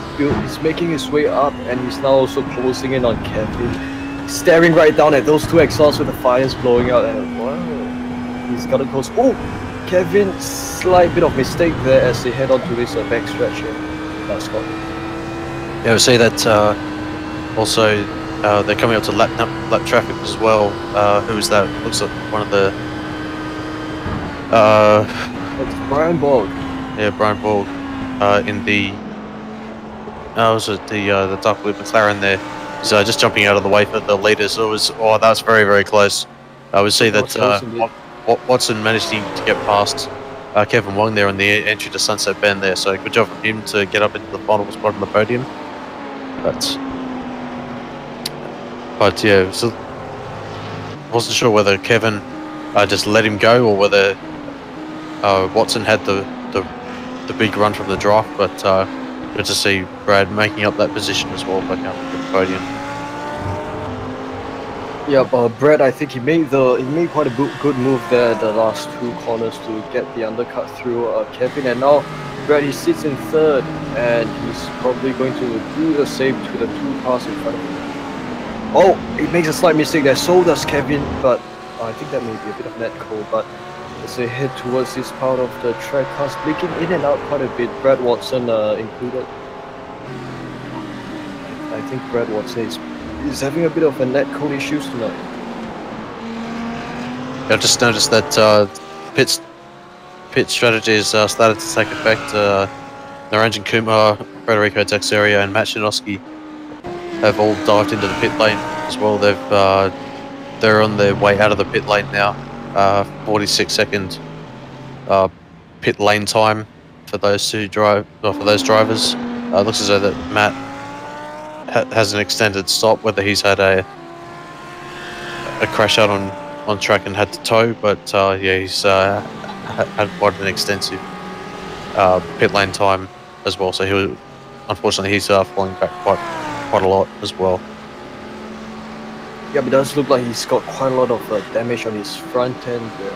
making his way up, and he's now also closing in on Kevin, staring right down at those 2 exhausts with the fires blowing out, and wow, he's got to close. Oh, Kevin, slight bit of mistake there as they head on to this back stretch here. That's Scott. Yeah, we see that also they're coming up to lap traffic as well. Who is that? Looks like one of the... It's Brian Borg. Yeah, Brian Borg in the... was it the dark blue McLaren there? He's just jumping out of the way for the leaders. It was... Oh, that was very, very close. We see that Watson managed to get past Kevin Wang there on the entry to Sunset Bend there, so good job from him to get up into the final spot on the podium. But yeah, so wasn't sure whether Kevin just let him go or whether Watson had the big run from the draft. But good to see Brad making up that position as well, back up to the podium. Yeah, but Brad, I think he made quite a good move there the last 2 corners to get the undercut through Kevin, and now Brad, he sits in 3rd, and he's probably going to do the same to the 2 cars in front of him. Oh, he makes a slight mistake there, so does Kevin, but I think that may be a bit of net code. But as they head towards this part of the track, cars blinking in and out quite a bit, Brad Watson included. I think Brad Watson is having a bit of a net code issues tonight. I've just noticed that pit strategy has started to take effect. Naranjan Kumar, Federico Texeria, and Matt Shinosky have all dived into the pit lane as well. They're on their way out of the pit lane now. 46-second pit lane time for those drivers. Looks as though that Matt has an extended stop, whether he's had a crash out on track and had to tow, but yeah, he's had quite an extensive pit lane time as well. So unfortunately he's falling back quite a lot as well. Yeah, but it does look like he's got quite a lot of damage on his front end there.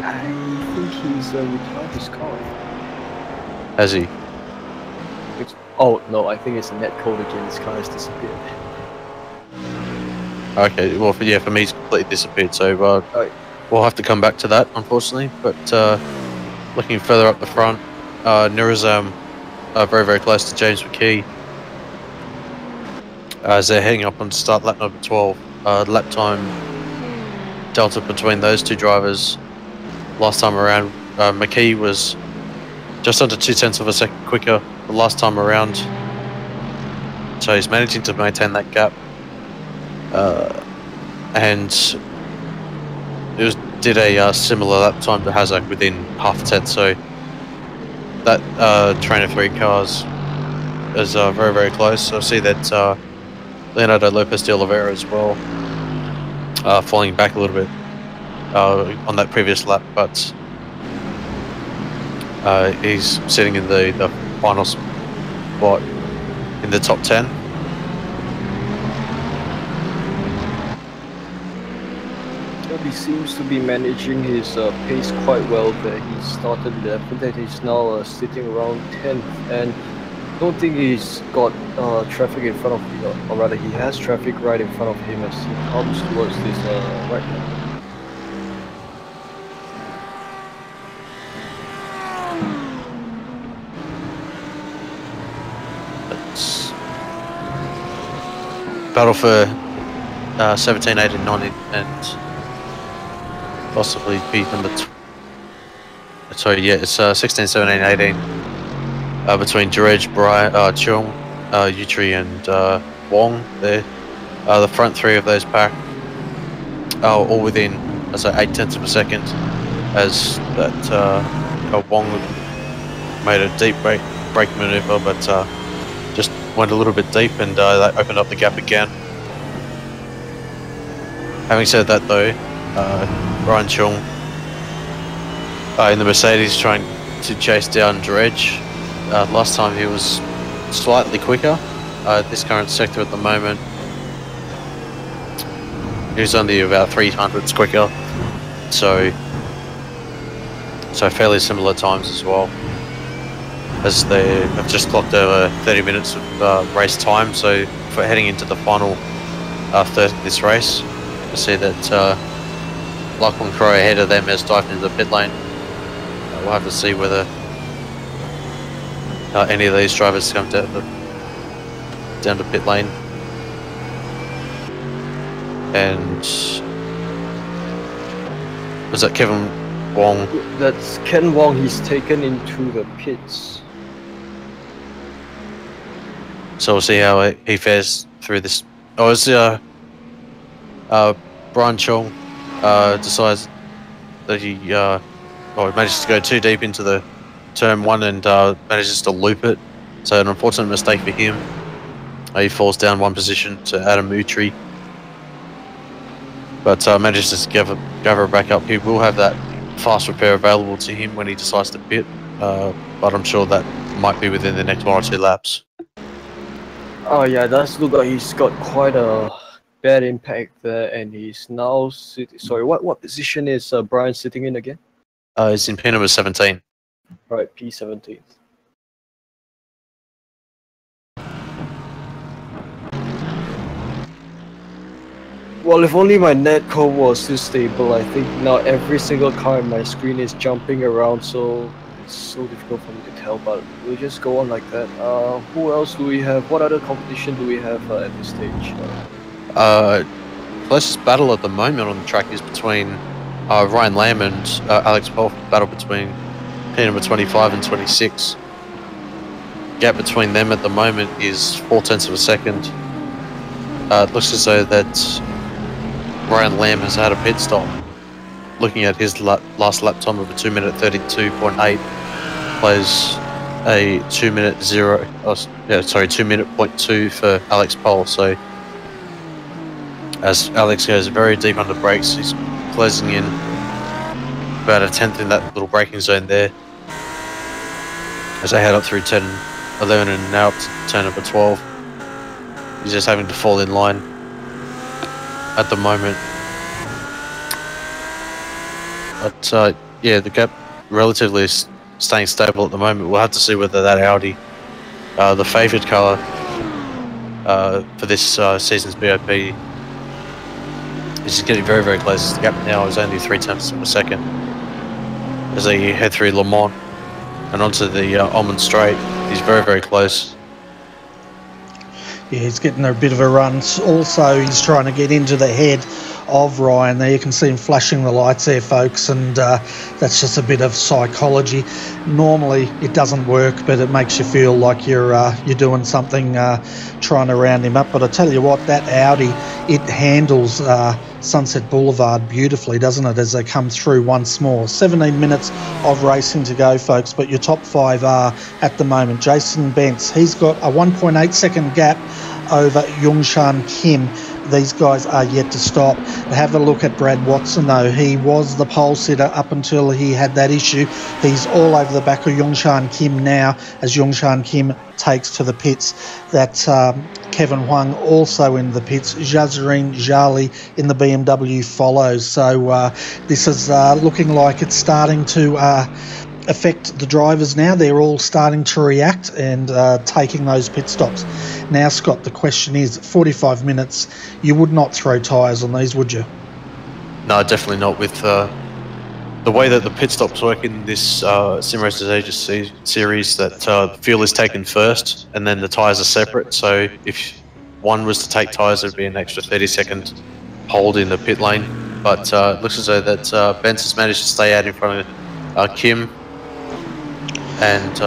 I think he's retired his car. Has he? Oh no, I think it's a net code again. His car has disappeared. Okay, well for me he's completely disappeared, so we'll have to come back to that, unfortunately. But looking further up the front, Nurizam very, very close to James McKee as they're heading up on start lap number 12. Lap time delta between those 2 drivers last time around. McKee was just under 0.2 of a second quicker the last time around. So he's managing to maintain that gap. And it did a similar lap time to Hazak within half a tenth. So that train of 3 cars is very, very close. So I see that Leonardo Lopez de Oliveira as well, falling back a little bit on that previous lap, but he's sitting in the final spot in the top 10. He seems to be managing his pace quite well there. He started 11th and he's now sitting around 10th, and I don't think he's got traffic in front of him, or rather he has traffic right in front of him as he comes towards this right now. It's battle for 17, 18, 19 and possibly be number sorry, yeah, it's 16, 17, 18 between Jarej, Brian, Chung, Yutri and Wong there. The front 3 of those pack are all within, I'd say, 0.8 of a second, as that Wong made a deep brake maneuver, but just went a little bit deep, and that opened up the gap again. Having said that though, Brian Chung in the Mercedes trying to chase down Dredge. Last time he was slightly quicker. This current sector at the moment, he's only about 300s quicker, so fairly similar times as well, as they have just clocked over 30 minutes of race time. So for heading into the final third of this race, I see that Lachlan Crowe ahead of them has dived into the pit lane. We'll have to see whether any of these drivers come down to pit lane. And was that Kevin Wong? That's Ken Wong. He's taken into the pits. So we'll see how he fares through this. Oh, it's Brian Chung decides that he manages to go too deep into the turn 1 and manages to loop it. So an unfortunate mistake for him. He falls down 1 position to Adam Utri, but manages to gather back up. He will have that fast repair available to him when he decides to pit, but I'm sure that might be within the next 1 or 2 laps. Oh yeah, it does look like he's got quite a bad impact there, and he's now sitting. Sorry, what position is Brian sitting in again? He's in P number 17. Right, P17. Well, if only my netcode was this stable. I think now every single car in my screen is jumping around, so it's so difficult for me to tell, but we'll just go on like that. Who else do we have? What other competition do we have at this stage? Closest battle at the moment on the track is between Ryan Lamb and Alex Paul. Battle between P number 25 and 26. Gap between them at the moment is 0.4 of a second. It looks as though that Ryan Lamb has had a pit stop. Looking at his last lap time of a 2 minute 32.8, plays a 2 minute 2 minute 0.2 for Alex Paul. So as Alex goes very deep under brakes, he's closing in about a 10th in that little braking zone there, as they head up through 10, 11 and now up to turn number 12. He's just having to fall in line at the moment. But yeah, the gap relatively is staying stable at the moment. We'll have to see whether that Audi, the favoured colour for this season's BOP, is just getting very, very close. The gap now is only 0.3 of a second as they head through Le Mans and onto the Almond Straight. He's very, very close. Yeah, he's getting a bit of a run. Also, he's trying to get into the head of Ryan there. You can see him flashing the lights there, folks, and that's just a bit of psychology. Normally it doesn't work, but it makes you feel like you're doing something, trying to round him up. But I tell you what, that Audi, it handles Sunset Boulevard beautifully, doesn't it, as they come through once more. 17 minutes of racing to go, folks, but your top 5 are at the moment Jason Bentz. He's got a 1.8 second gap over Yongshan Kim. These guys are yet to stop. Have a look at Brad Watson, though. He was the pole sitter up until he had that issue. He's all over the back of Yongshan Kim now as Yongshan Kim takes to the pits. That's Kevin Huang also in the pits. Jazarine Jali in the BMW follows. So this is looking like it's starting to affect the drivers now. They're all starting to react and taking those pit stops. Now, Scott, the question is, 45 minutes, you would not throw tyres on these, would you? No, definitely not. With the way that the pit stops work in this Sim Racers Asia series, that fuel is taken first and then the tyres are separate. So if one was to take tyres, there'd be an extra 30-second hold in the pit lane. But it looks as though that Bentz has managed to stay out in front of Kim, and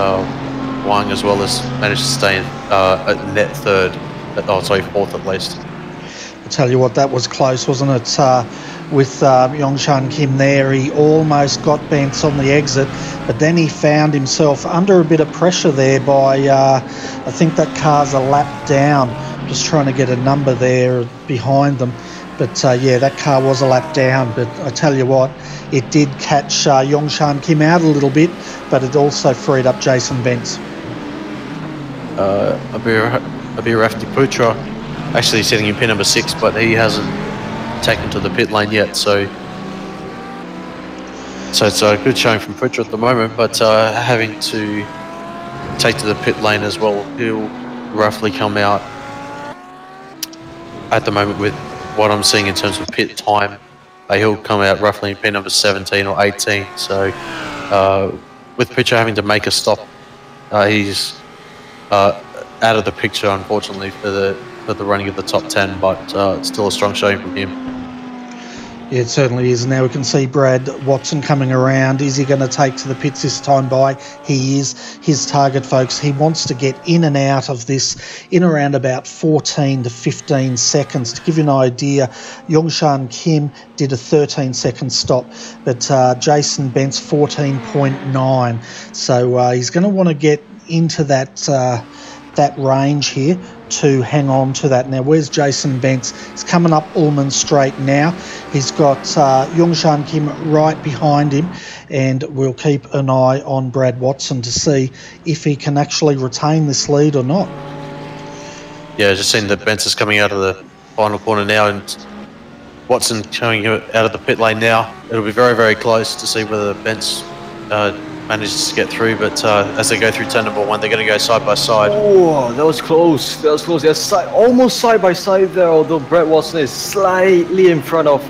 Wang as well as managed to stay in at net third, fourth at least. I tell you what, that was close, wasn't it? With Yongshan Kim there, he almost got Bentz on the exit, but then he found himself under a bit of pressure there by, I think that car's a lap down. Just trying to get a number there behind them. But yeah, that car was a lap down, but I tell you what, it did catch Yongshan Kim out a little bit, but it also freed up Jason Bentz. Abhirafti Putra actually sitting in pin number 6, but he hasn't taken to the pit lane yet, so it's a good showing from Putra at the moment, but having to take to the pit lane as well. He'll roughly come out at the moment with what I'm seeing in terms of pit time. He'll come out roughly in pin number 17 or 18, so with Putra having to make a stop, he's out of the picture, unfortunately, for the running of the top 10, but it's still a strong showing from him. Yeah, it certainly is. Now we can see Brad Watson coming around. Is he going to take to the pits this time by? He is. His target, folks, he wants to get in and out of this in around about 14 to 15 seconds. To give you an idea, Yongshan Kim did a 13-second stop, but Jason Bentz 14.9. So he's going to want to get into that range here to hang on to that. Now, where's Jason Bentz? He's coming up Ullman Straight now. He's got Yongshan Kim right behind him, and we'll keep an eye on Brad Watson to see if he can actually retain this lead or not. Yeah, just seen that Bentz is coming out of the final corner now, and Watson coming out of the pit lane now. It'll be very, very close to see whether Bentz manages to get through, but as they go through turn number 1, they're going to go side by side. Oh, that was close. That was close. They're almost side by side there, although Brad Watson is slightly in front of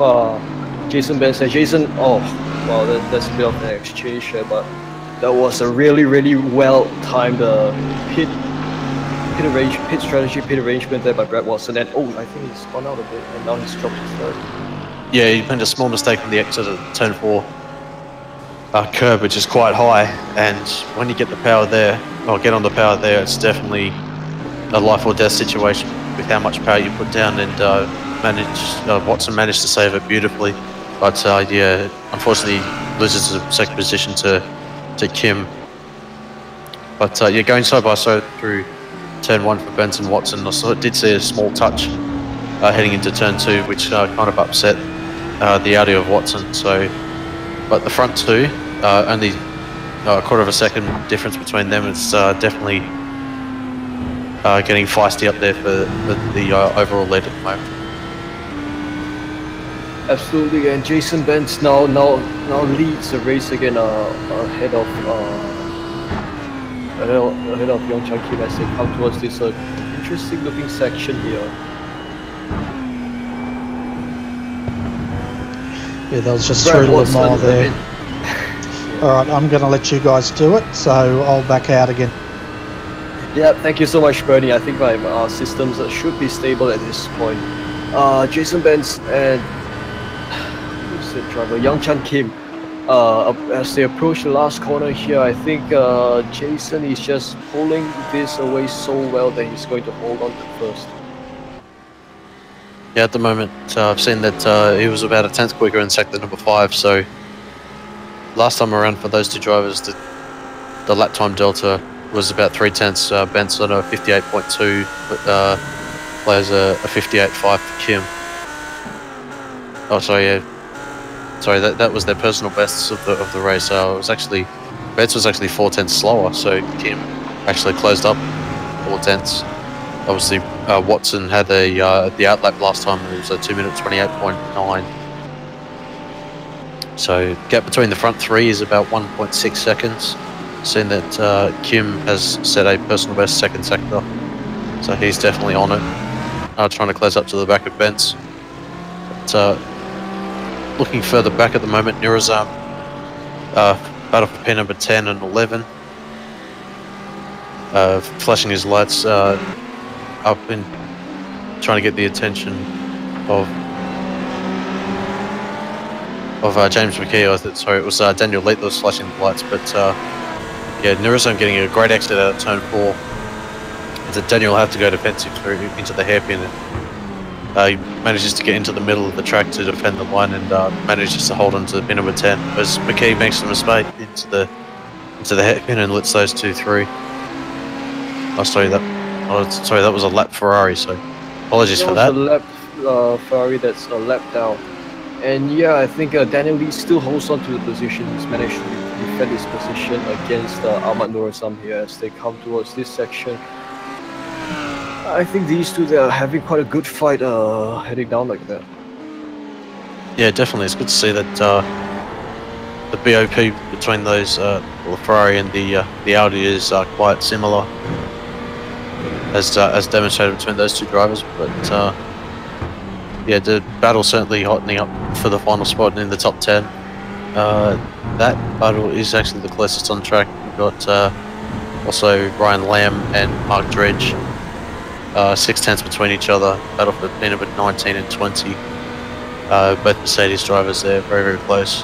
Jason Bentz. Jason, oh, well, that's a bit of an exchange here, but that was a really, really well-timed pit arrangement there by Brad Watson. And oh, I think he's gone out a bit, and now he's dropped to third. Yeah, he made a small mistake on the exit of turn 4. Curb, which is quite high, and when you get the power there, or get on the power there, it's definitely a life or death situation with how much power you put down, and Watson managed to save it beautifully, but yeah, unfortunately loses the second position to Kim. But yeah, going side by side through turn 1 for Bentz and Watson, I did see a small touch heading into turn 2, which kind of upset the Audi of Watson. So, but the front two, only a quarter of a second difference between them. It's definitely getting feisty up there for the overall lead at the moment. Absolutely, and Jason Bentz now leads the race again ahead of Yongshan Kim as they come towards this interesting looking section here. Yeah, that was just 3 little mile there. Alright, I'm going to let you guys do it, so I'll back out again. Yeah, thank you so much, Bernie. I think my systems should be stable at this point. Jason Bentz and opposite driver, Youngchan Kim. As they approach the last corner here, I think Jason is just pulling this away so well that he's going to hold on to first. Yeah, at the moment, I've seen that he was about a tenth quicker in sector number 5, so last time around for those two drivers, the lap time delta was about 3 tenths. Ben's on a 58.2, but plays a 58.5 for Kim. Oh, sorry, yeah. Sorry, that was their personal bests of the race. It was actually, Ben's was actually 4 tenths slower, so Kim actually closed up 4 tenths. Obviously, Watson had the outlap last time. It was a 2 minute 28.9. So gap between the front three is about 1.6 seconds. Seeing that Kim has set a personal best second sector, so he's definitely on it. Trying to close up to the back of Bent's. But looking further back at the moment, Nirazam battle for pin number 10 and 11. Flashing his lights up and trying to get the attention of James McKee. Sorry, it was Daniel Leet that was flashing the lights, but yeah, Nirazam getting a great exit out of turn 4. And Daniel had to go defensive into the hairpin. He manages to get into the middle of the track to defend the line and manages to hold on to the pin number 10. As McKee makes a mistake into the hairpin and lets those two through. Oh, sorry, that was a lap Ferrari, so apologies for that. A lap Ferrari that's a lap down. And yeah, I think Daniel Lee still holds on to the position. He's managed to defend his position against Ahmad Nurazam here as they come towards this section. I think these two, they are having quite a good fight heading down like that. Yeah, definitely. It's good to see that the BOP between those, the Ferrari and the Audi is quite similar, as demonstrated between those two drivers. But yeah, the battle certainly hottening up for the final spot in the top 10. That battle is actually the closest on track. We've got also Ryan Lamb and Mark Dredge. 6 tenths between each other, battle for pin number 19 and 20. Both Mercedes drivers there, very, very close.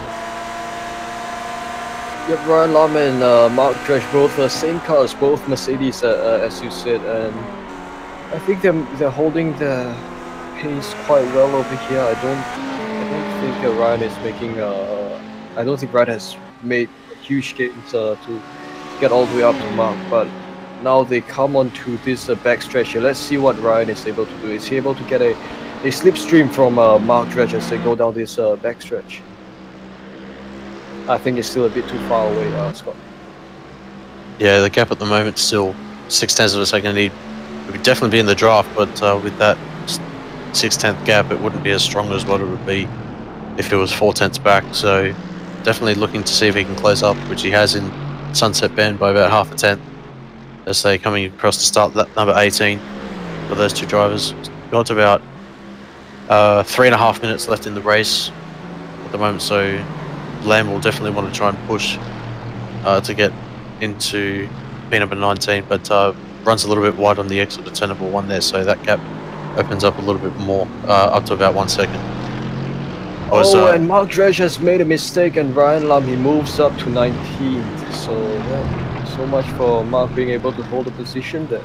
Yep, Ryan Lam and Mark Dredge, both same cars, both Mercedes, as you said, and I think they're holding the pace quite well over here. I don't think Ryan is making. I don't think Ryan has made huge gains to get all the way up to Mark, but now they come onto this backstretch here. Let's see what Ryan is able to do. Is he able to get a slipstream from Mark Dredge as they go down this backstretch? I think it's still a bit too far away, Scott. Yeah, the gap at the moment is still 6 tenths of a second. He would definitely be in the draft, but with that 6 tenth gap, it wouldn't be as strong as what it would be if it was 4 tenths back. So definitely looking to see if he can close up, which he has in Sunset Bend by about half a tenth, as they're coming across to start lap number 18 for those two drivers. Got about 3.5 minutes left in the race at the moment, so Lamb will definitely want to try and push to get into pin number 19, but runs a little bit wide on the exit of turn number 1 there, so that gap opens up a little bit more, up to about 1 second. And Mark Dredge has made a mistake, and Ryan Lam, he moves up to 19th, so yeah. So much for Mark being able to hold the position there.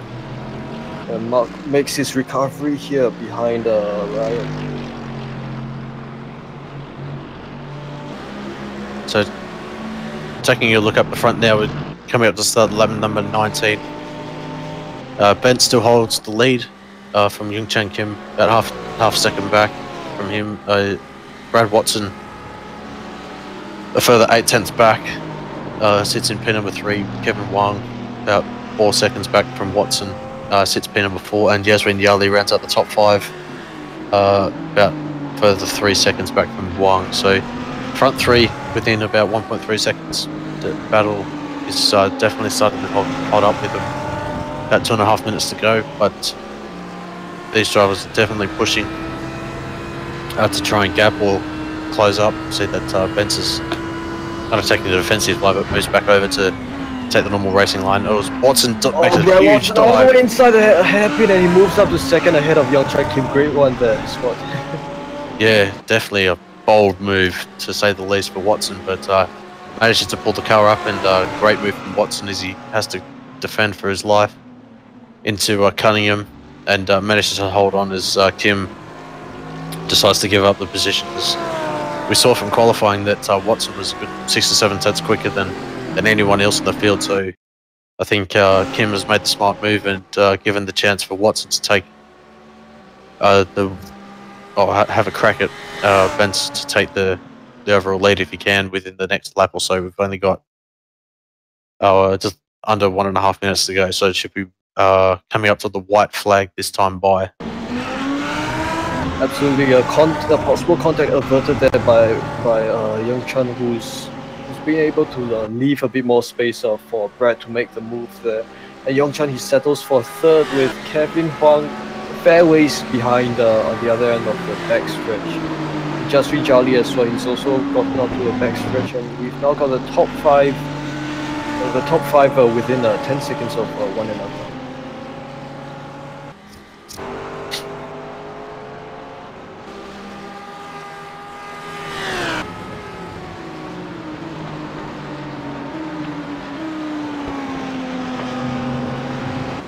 And Mark makes his recovery here behind Ryan. So, taking a look up the front now, we're coming up to start lap number 19. Ben still holds the lead from Youngchan Kim, about half second back from him. Brad Watson, a further 8 tenths back. Sits in pin number 3. Kevin Wang, about 4 seconds back from Watson, sits pin number 4, and Yasmin Yali rounds out the top 5, about further 3 seconds back from Wang. So front 3 within about 1.3 seconds. The battle is definitely starting to hold up with them. About 2.5 minutes to go, but these drivers are definitely pushing to try and gap or close up. See that Benz is kind of taking the defensive line, but moves back over to take the normal racing line. It was Watson makes a huge dive. All the way inside the hairpin, and he moves up to second ahead of Youngchan Kim. Great one there, Scott. Yeah, definitely a bold move, to say the least, for Watson, but manages to pull the car up, and great move from Watson as he has to defend for his life into Cunningham, and manages to hold on as Kim decides to give up the position. As we saw from qualifying that Watson was a good 6 to 7 tenths quicker than anyone else in the field, so I think Kim has made the smart move and given the chance for Watson to take have a crack at Benz to take the overall lead if he can within the next lap or so. We've only got just under 1.5 minutes to go, so it should be coming up to the white flag this time by. Absolutely, a possible contact averted there by Young Chun, who's being able to leave a bit more space for Brad to make the move there. And Young Chun, he settles for third with Kevin Huang fairways behind on the other end of the backstretch. Just reached Ali as well. He's also gotten onto the backstretch, and we've now got the top five within 10 seconds of one another.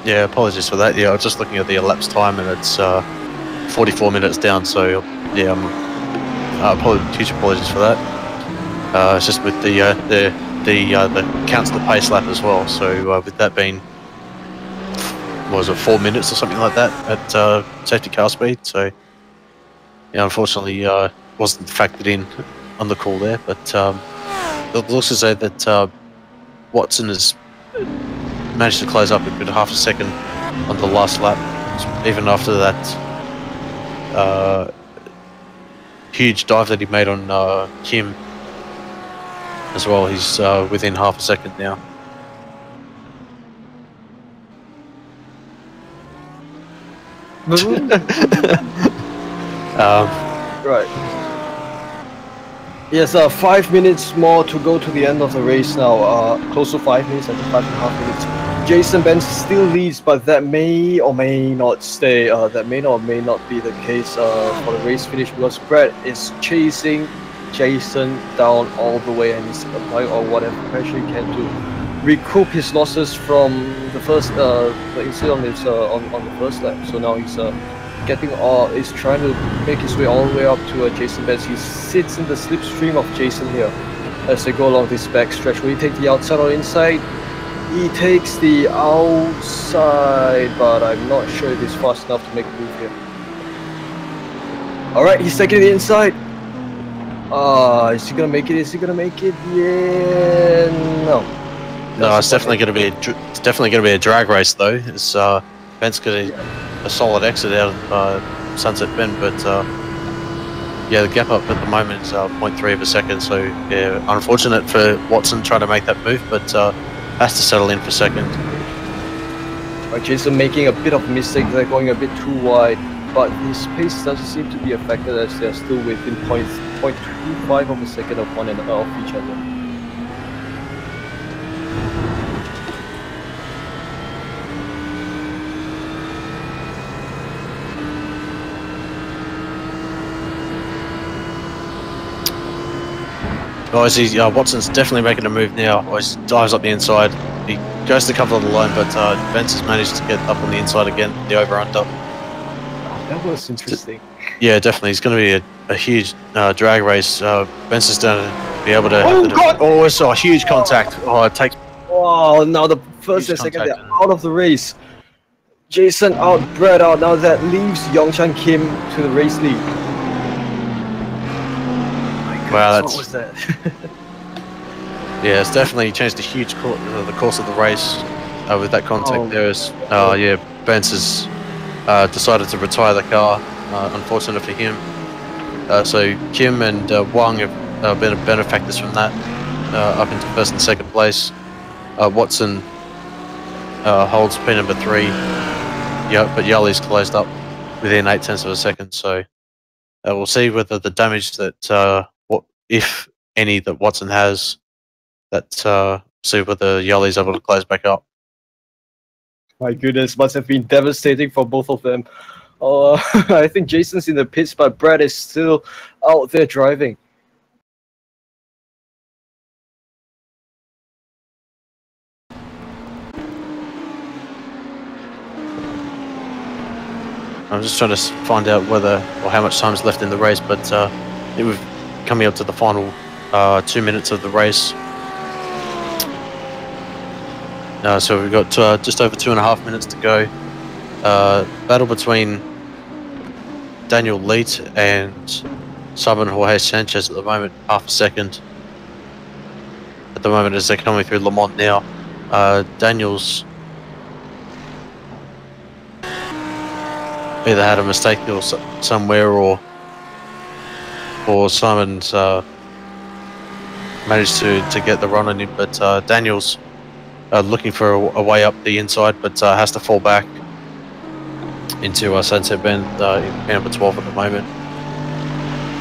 Yeah, apologies for that. Yeah, I was just looking at the elapsed time, and it's 44 minutes down. So yeah, huge apologies for that. It's just with the counts the pace lap as well. So with that being, what was it, 4 minutes or something like that at safety car speed. So yeah, unfortunately, wasn't factored in on the call there. But it looks as though that Watson has managed to close up a good half a second on the last lap, even after that huge dive that he made on Kim as well. He's within half a second now. Right. Yes, 5 minutes more to go to the end of the race now. Close to 5 minutes, I think 5.5 minutes. Jason Benz still leads, but that may or may not stay. That may or may not be the case for the race finish, because Brad is chasing Jason down all the way, and he's applying all whatever pressure he can to recoup his losses from the first the incident on the first lap. So now he's he's trying to make his way all the way up to Jason Benz. He sits in the slipstream of Jason here as they go along this back stretch. Will he take the outside or inside? He takes the outside, but I'm not sure if he's fast enough to make a move here. Alright, he's taking the inside. Is he gonna make it? Is he gonna make it? Yeah, no. No, it's definitely gonna be a drag race though. It's Ben's got a solid exit out of Sunset Bend, but yeah, the gap up at the moment is 0.3 of a second. So yeah, unfortunate for Watson trying to make that move, but has to settle in for second. Right, Jason making a bit of a mistake there, going a bit too wide, but his pace doesn't seem to be affected as they're still within 0.25 of a second of one and of each other. Guys, Watson's definitely making a move now. He dives up the inside. He goes to cover the line, but Benz has managed to get up on the inside again, the over-under. That was interesting. Yeah, definitely. It's going to be a huge drag race. Benz is going to be able to... Oh, it's a huge contact. Oh, it takes... Oh, now the first and second, they're out of the race. Jason out, Brad out. Now that leaves Yongchan Kim to the race lead. Wow, that's... What was that? Yeah, it's definitely changed a huge the course of the race with that contact there. Yeah, Benz has decided to retire the car, unfortunate for him. So Kim and Wang have been benefactors from that, up into first and second place. Watson holds P number 3, yeah, but Yali's closed up within 0.8 of a second. So we'll see whether the damage that, if any, that Watson has, see whether Yali's able to close back up. My goodness, must have been devastating for both of them. I think Jason's in the pits, but Brad is still out there driving. I'm just trying to find out whether or how much time is left in the race, but we're coming up to the final 2 minutes of the race. So we've got just over 2.5 minutes to go. Battle between Daniel Leet and Simon Jorge Sanchez at the moment, half a second. At the moment as they're coming through Le Mans now. Daniel's either had a mistake or somewhere, or Simon's managed to get the run on him, but Daniel's looking for a way up the inside, but has to fall back into Sunset Bend in number 12 at the moment,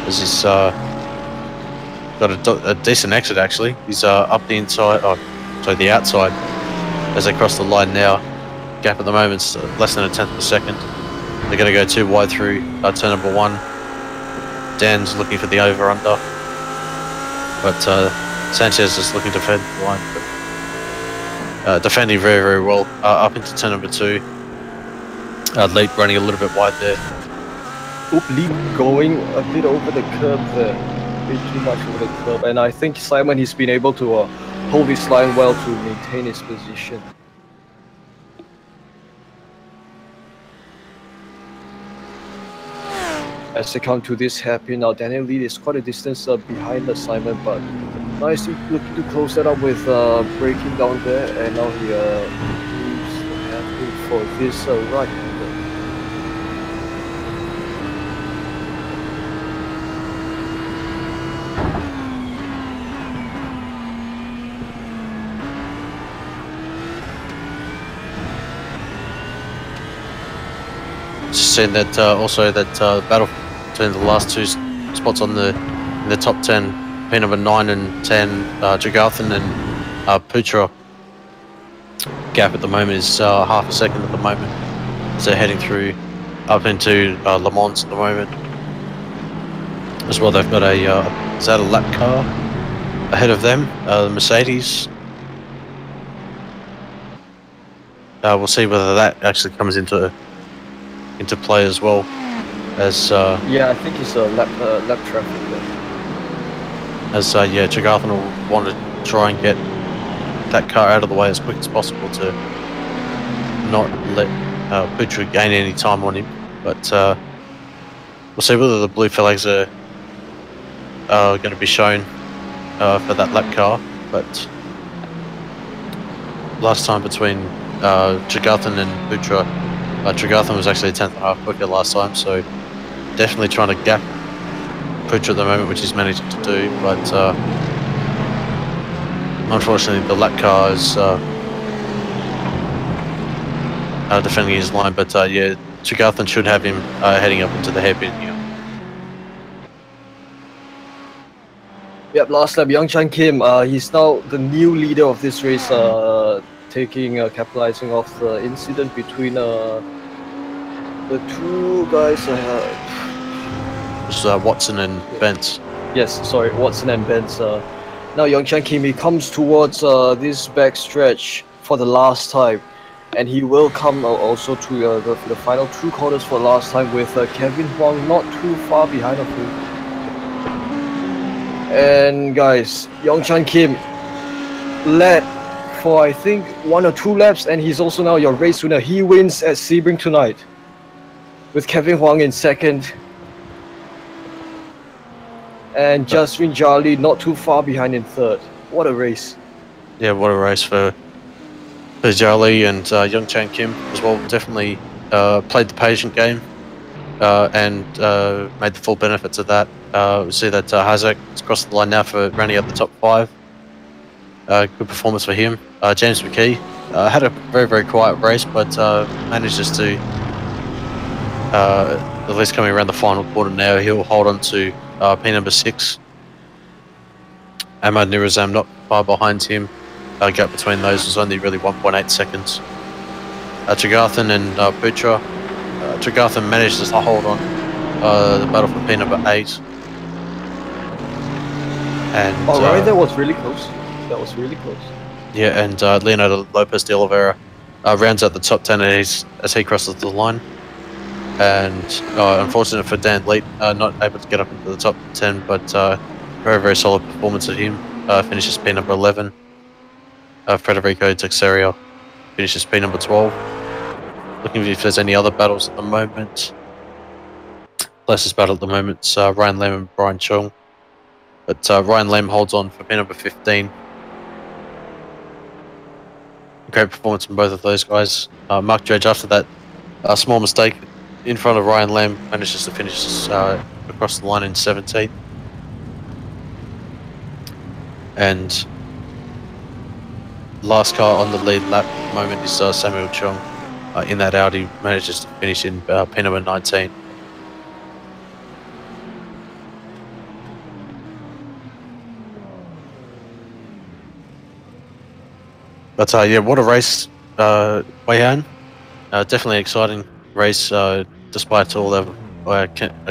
as he's got a decent exit actually. He's up the inside, the outside as they cross the line now. Gap at the moment's less than 1/10 of a second. They're going to go too wide through turn number 1. Dan's looking for the over-under, but Sanchez is looking to defend the line, but defending very, very well up into turn number 2. Leet running a little bit wide there. Leet going a bit over the curb there, a bit too much over the curb, and I think Simon has been able to hold his line well to maintain his position. As they come to this hairpin now, Daniel Leet is quite a distance behind Simon, but nicely looking to close that up with braking down there, and now he leaves the hairpin for this right-hander. Just saying that also that battle between the last 2 spots in the top 10, P number 9 and 10, Jagarthan and Putra. Gap at the moment is half a second at the moment, so they're heading through up into Le Mans at the moment. As well, they've got is that a lap car ahead of them, the Mercedes. We'll see whether that actually comes into play as well, as yeah, I think it's a lap traffic there. As Jagarthan will want to try and get that car out of the way as quick as possible to not let Putra gain any time on him, but we'll see whether the blue flags are going to be shown for that lap car. But last time between Jagarthan and Putra, Jagarthan was actually 1/10.5 quicker last time, so definitely trying to gap Putra at the moment, which he's managed to do, but unfortunately the lap car is defending his line, but yeah, Jagarthan should have him heading up into the hairpin here. Yep, last lap, Young-Chan Kim, he's now the new leader of this race, capitalizing off the incident between the 2 guys. Watson and Bentz. Yes, sorry, Watson and Bentz. Now Young-Chan Kim, he comes towards this back stretch for the last time, and he will come also to the final 2 quarters for the last time with Kevin Huang not too far behind of him. And guys, Young-Chan Kim led for I think 1 or 2 laps, and he's also now your race winner. He wins at Sebring tonight, with Kevin Huang in 2nd, and Jaswin Jarley not too far behind in 3rd. What a race! Yeah, what a race for Jarley and Young-Chan Kim as well. Definitely played the patient game and made the full benefits of that. We see that Hazak has crossed the line now for rounding out the top 5. Good performance for him. James McKee had a very, very quiet race, but manages to, at least coming around the final quarter now, he'll hold on to P number 6. Ahmad Nirazam not far behind him. Gap between those was only really 1.8 seconds. Jagarthan and Putra Tregarthen manages to hold on the battle for P number 8. And Alright, that was really close. That was really close. Yeah, and Leonardo Lopez de Oliveira rounds out the top 10 as he crosses the line. And unfortunate for Dan Leet, not able to get up into the top 10, but very, very solid performance of him. Finishes P number 11. Federico Texerio finishes P number 12. Looking if there's any other battles at the moment. Closest battle at the moment is Ryan Lam and Brian Chung. But Ryan Lam holds on for P number 15. Great performance from both of those guys. Mark Dredge, after that small mistake in front of Ryan Lam, manages to finish across the line in 17th. And last car on the lead lap at the moment is Samuel Chung. In that Audi, manages to finish in P number 19. But yeah, what a race, Wei-Han. Definitely exciting race, despite all the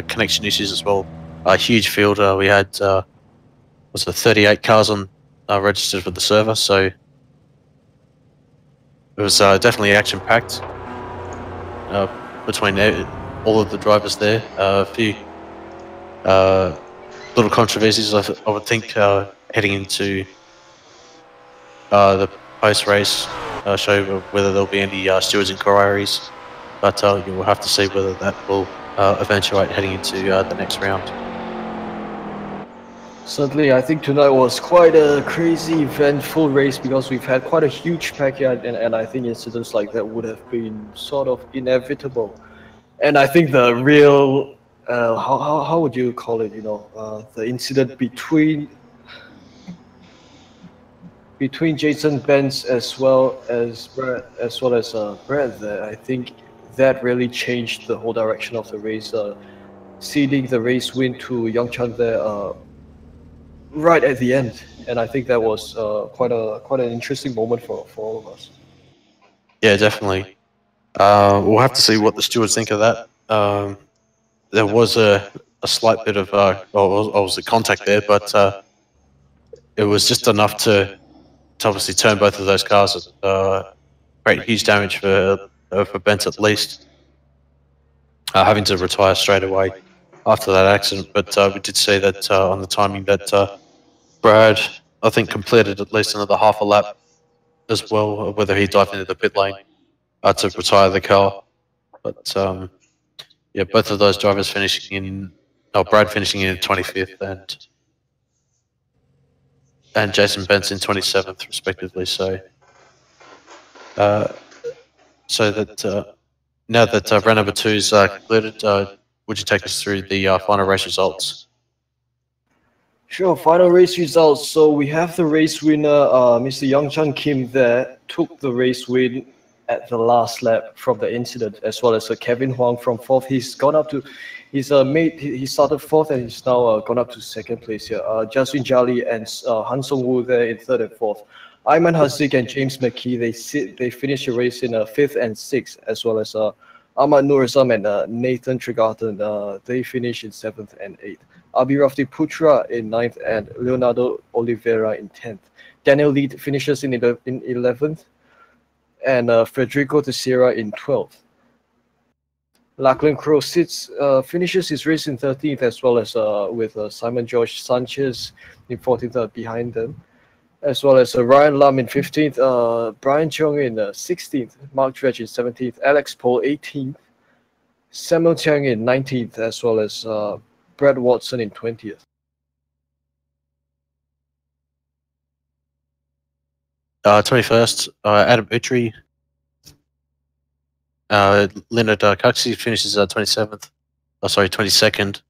connection issues as well. A huge field. We had was it 38 cars on registered for the server, so it was definitely action packed between all of the drivers there. A few little controversies, I would think, heading into the post-race show whether there'll be any stewards inquiries, but you will have to see whether that will eventuate heading into the next round. Certainly, I think tonight was quite a crazy, eventful race because we've had quite a huge pack here, and I think incidents like that would have been sort of inevitable. And I think the real, how would you call it? You know, the incident between Jason Benz as well as Brad there, I think that really changed the whole direction of the race, ceding the race win to Yongchan there right at the end, and I think that was quite an interesting moment for all of us. Yeah, definitely. We'll have to see what the stewards think of that. There was a slight bit of obviously contact there, but it was just enough to obviously turn both of those cars. Create huge damage for Bent at least, having to retire straight away after that accident. But we did see that on the timing that Brad, I think, completed at least another half a lap as well, whether he dived into the pit lane to retire the car. But yeah, both of those drivers finishing in, Brad finishing in 25th and Jason Benson 27th respectively. So that now that round number 2 is concluded, would you take us through the final race results? Sure, final race results. So we have the race winner, Mr. Yongchan Kim there, took the race win at the last lap from the incident, as well as Kevin Huang from 4th. He's gone up to, he started 4th and he's now gone up to 2nd place here. Jaswin Jali and Han Song Woo there in 3rd and 4th. Ayman Hazik and James McKee, they finished the race in 5th and 6th, as well as Ahmad Nurizam and Nathan Tregarthen, they finished in 7th and 8th. Abhirafti Putra in 9th and Leonardo Oliveira in 10th. Daniel Lead finishes in 11th and Federico Teixeira in 12th. Lachlan Crowe finishes his race in 13th, as well as with Simon George Sanchez in 14th behind them, as well as Ryan Lam in 15th, Brian Chung in 16th, Mark Dredge in 17th, Alex Pohl 18th, Samuel Chiang in 19th, as well as Brad Watson in 20th. Uh, 21st, Adam Utri. Leonard Cuxey finishes 27th. 22nd.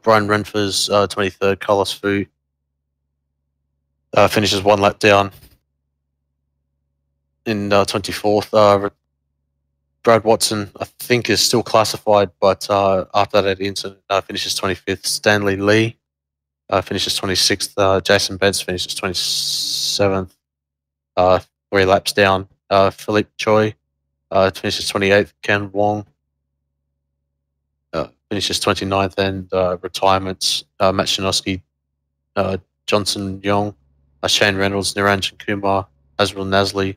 Brian Renfers 23rd. Carlos Fu finishes 1 lap down in 24th. Brad Watson, I think, is still classified, but after that incident, finishes 25th. Stanley Lee finishes 26th. Jason Betts finishes 27th. 3 laps down. Philippe Choi finishes 28th. Ken Wong finishes 29th, and retirements, Matt Shinosky, Johnson Yong, Shane Reynolds, Niranjan Kumar, Azrael Nasli,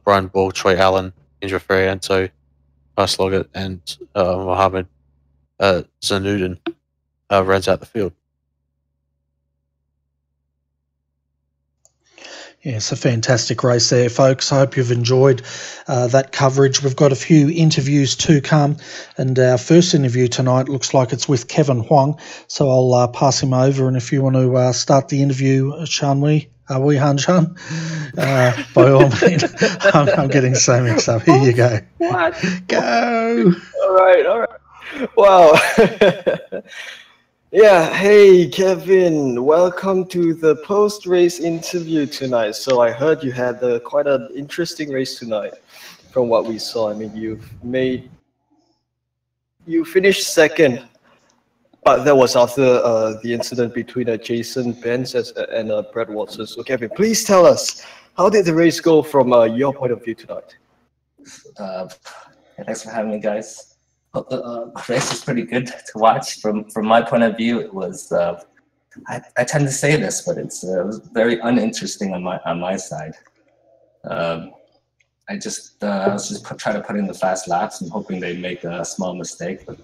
Brian Ball, Troy Allen, Indra Ferianto, Loggett, and Mohammed Zanuddin runs out the field. Yeah, it's a fantastic race there, folks. I hope you've enjoyed that coverage. We've got a few interviews to come, and our first interview tonight looks like it's with Kevin Huang, so I'll pass him over, and if you want to start the interview, Shan Wei, Han Shan, by all means. I'm getting so mixed up. Here you go. What? Go! All right. Wow. Yeah, hey Kevin, welcome to the post-race interview tonight. So I heard you had quite an interesting race tonight from what we saw. I mean, you finished second, but that was after the incident between Jason Benz and Brad Watson. So Kevin, please tell us, how did the race go from your point of view tonight? Thanks for having me, guys. The race was pretty good to watch. From my point of view, it was. I tend to say this, but it was very uninteresting on my side. I was just trying to put in the fast laps and hoping they'd make a small mistake. But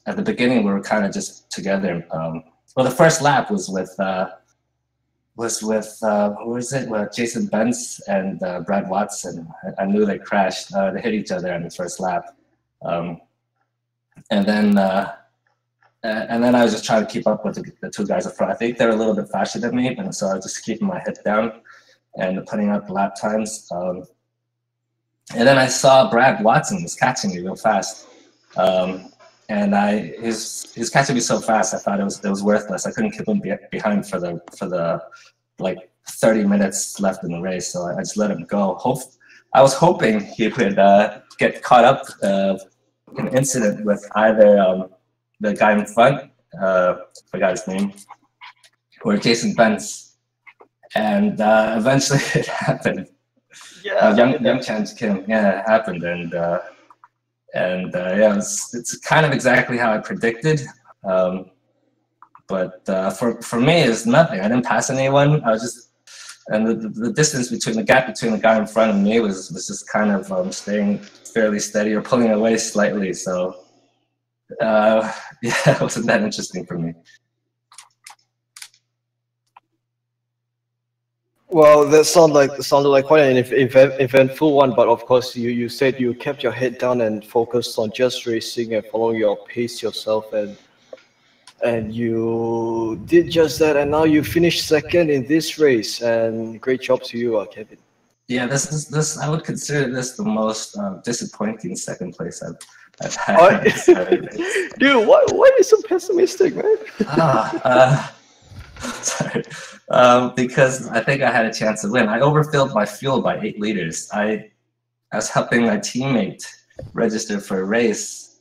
at the beginning, we were kind of just together. Well, the first lap was with who was it? Well, Jason Benz and Brad Watson. I knew they crashed. They hit each other on the first lap. And then I was just trying to keep up with the two guys up front. I think they're a little bit faster than me, and so I was just keeping my head down and putting up the lap times. And then I saw Brad Watson was catching me real fast, and he was catching me so fast. I thought it was worthless. I couldn't keep him behind for the like 30 minutes left in the race, so I just let him go. I was hoping he would get caught up in an incident with either the guy in front, forgot his name, or Jason Benz, and eventually it happened. Yeah, Young Chance Kim, yeah, it happened, and yeah, it's kind of exactly how I predicted. But for me, it's nothing. I didn't pass anyone. I was just. And the distance between the gap between the guy in front of me was just kind of staying fairly steady or pulling away slightly. So yeah, it wasn't that interesting for me. Well, that sounded like quite an eventful one. But of course, you said you kept your head down and focused on just racing and following your pace yourself, and you did just that, and now you finished second in this race, and great job to you, Kevin. Yeah, this I would consider this the most disappointing second place I've had. Dude, why are you so pessimistic, man? Sorry. Because I think I had a chance to win. I overfilled my fuel by 8 liters. I was helping my teammate register for a race.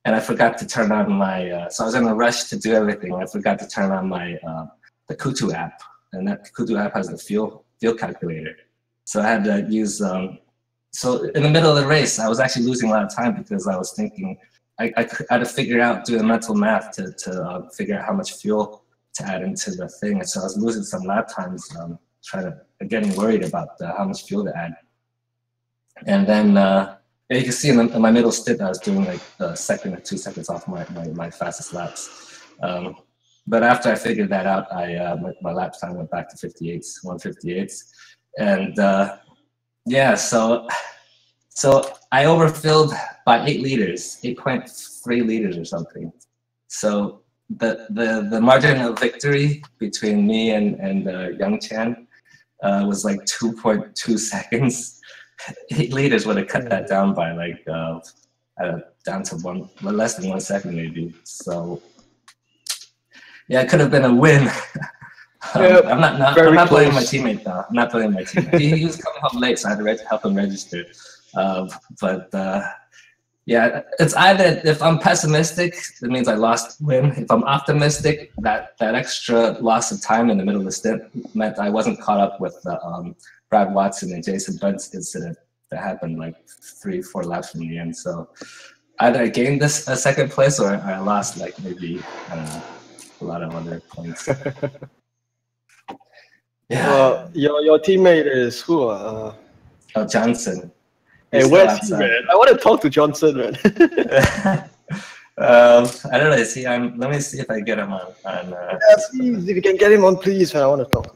And I forgot to turn on my, so I was in a rush to do everything. I forgot to turn on my, the Kutu app, and that Kutu app has the fuel calculator. So I had to use, so in the middle of the race, I was actually losing a lot of time because I was thinking, I had to figure out, do the mental math to figure out how much fuel to add into the thing. And so I was losing some lap times, getting worried about how much fuel to add. And then, you can see in my middle stint, I was doing like a second or 2 seconds off my fastest laps. But after I figured that out, my lap time went back to 58s, 158s. And yeah, so I overfilled by 8 liters, 8.3 liters or something. So the margin of victory between me and Young Chan was like 2.2 seconds. 8 liters would have cut that down by like down to less than 1 second maybe. So yeah, it could have been a win. I'm not blaming my teammate though. I'm not blaming my teammate. He was coming home late, so I had to help him register. But yeah, it's either if I'm pessimistic, it means I lost win. If I'm optimistic, that extra loss of time in the middle of the stint meant I wasn't caught up with the Brad Watson and Jason Benz incident that happened like 3-4 laps from the end. So either I gained this a second place or I lost like maybe I don't know a lot of other points. Yeah. Your teammate is who? Oh, Johnson. Hey, where's he, man? I want to talk to Johnson, man. I don't know. Is he on? Let me see if I get him on. Please, if you can get him on, please, man. I want to talk.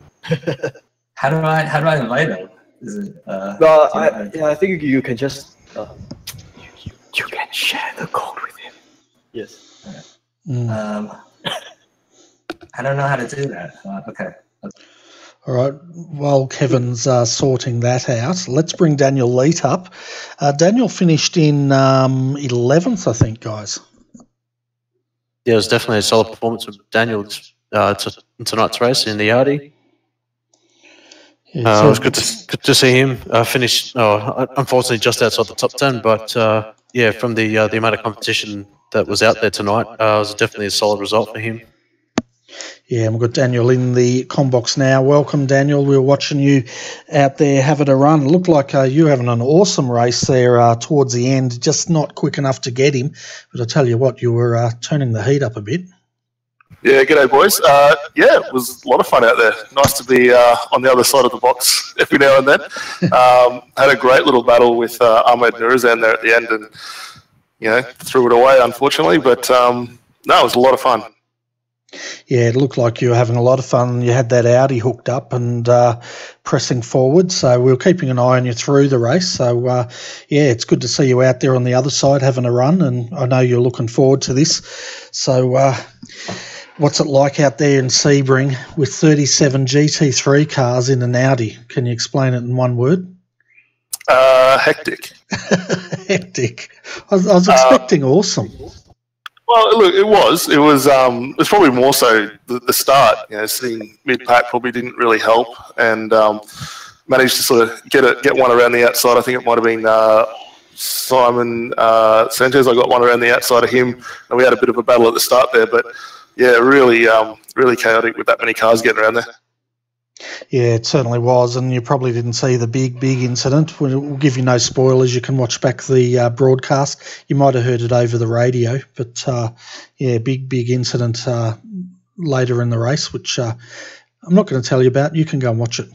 How do I invite him? Is it? I think you can just you can share the code with him. Yes. I don't know how to do that. Okay. All right, while Kevin's sorting that out, let's bring Daniel Leet up. Daniel finished in 11th, I think, guys. Yeah, it was definitely a solid performance of Daniel in tonight's race in the Audi. Yeah, it was good to see him finish, unfortunately, just outside the top 10, but yeah, from the amount of competition that was out there tonight, it was definitely a solid result for him. Yeah, we've got Daniel in the combox now. Welcome, Daniel. We were watching you out there having a run. It looked like you were having an awesome race there towards the end, just not quick enough to get him. But I tell you what, you were turning the heat up a bit. Yeah, g'day, boys. Yeah, it was a lot of fun out there. Nice to be on the other side of the box every now and then. Had a great little battle with Ahmed Nurizan there at the end and, you know, threw it away, unfortunately. But, no, it was a lot of fun. Yeah, it looked like you were having a lot of fun. You had that Audi hooked up and pressing forward, so we were keeping an eye on you through the race. So, yeah, it's good to see you out there on the other side having a run, and I know you're looking forward to this. So, what's it like out there in Sebring with 37 GT3 cars in an Audi? Can you explain it in one word? Hectic. Hectic. I was expecting awesome. Well, look, it was probably more so the start. You know, sitting mid-pack probably didn't really help, and managed to sort of get one around the outside. I think it might have been Simon Sanchez. I got one around the outside of him, and we had a bit of a battle at the start there. But yeah, really chaotic with that many cars getting around there. Yeah, it certainly was, and you probably didn't see the big incident. We'll give you no spoilers. You can watch back the broadcast. You might have heard it over the radio, but yeah, big incident later in the race, which I'm not going to tell you about. You can go and watch it.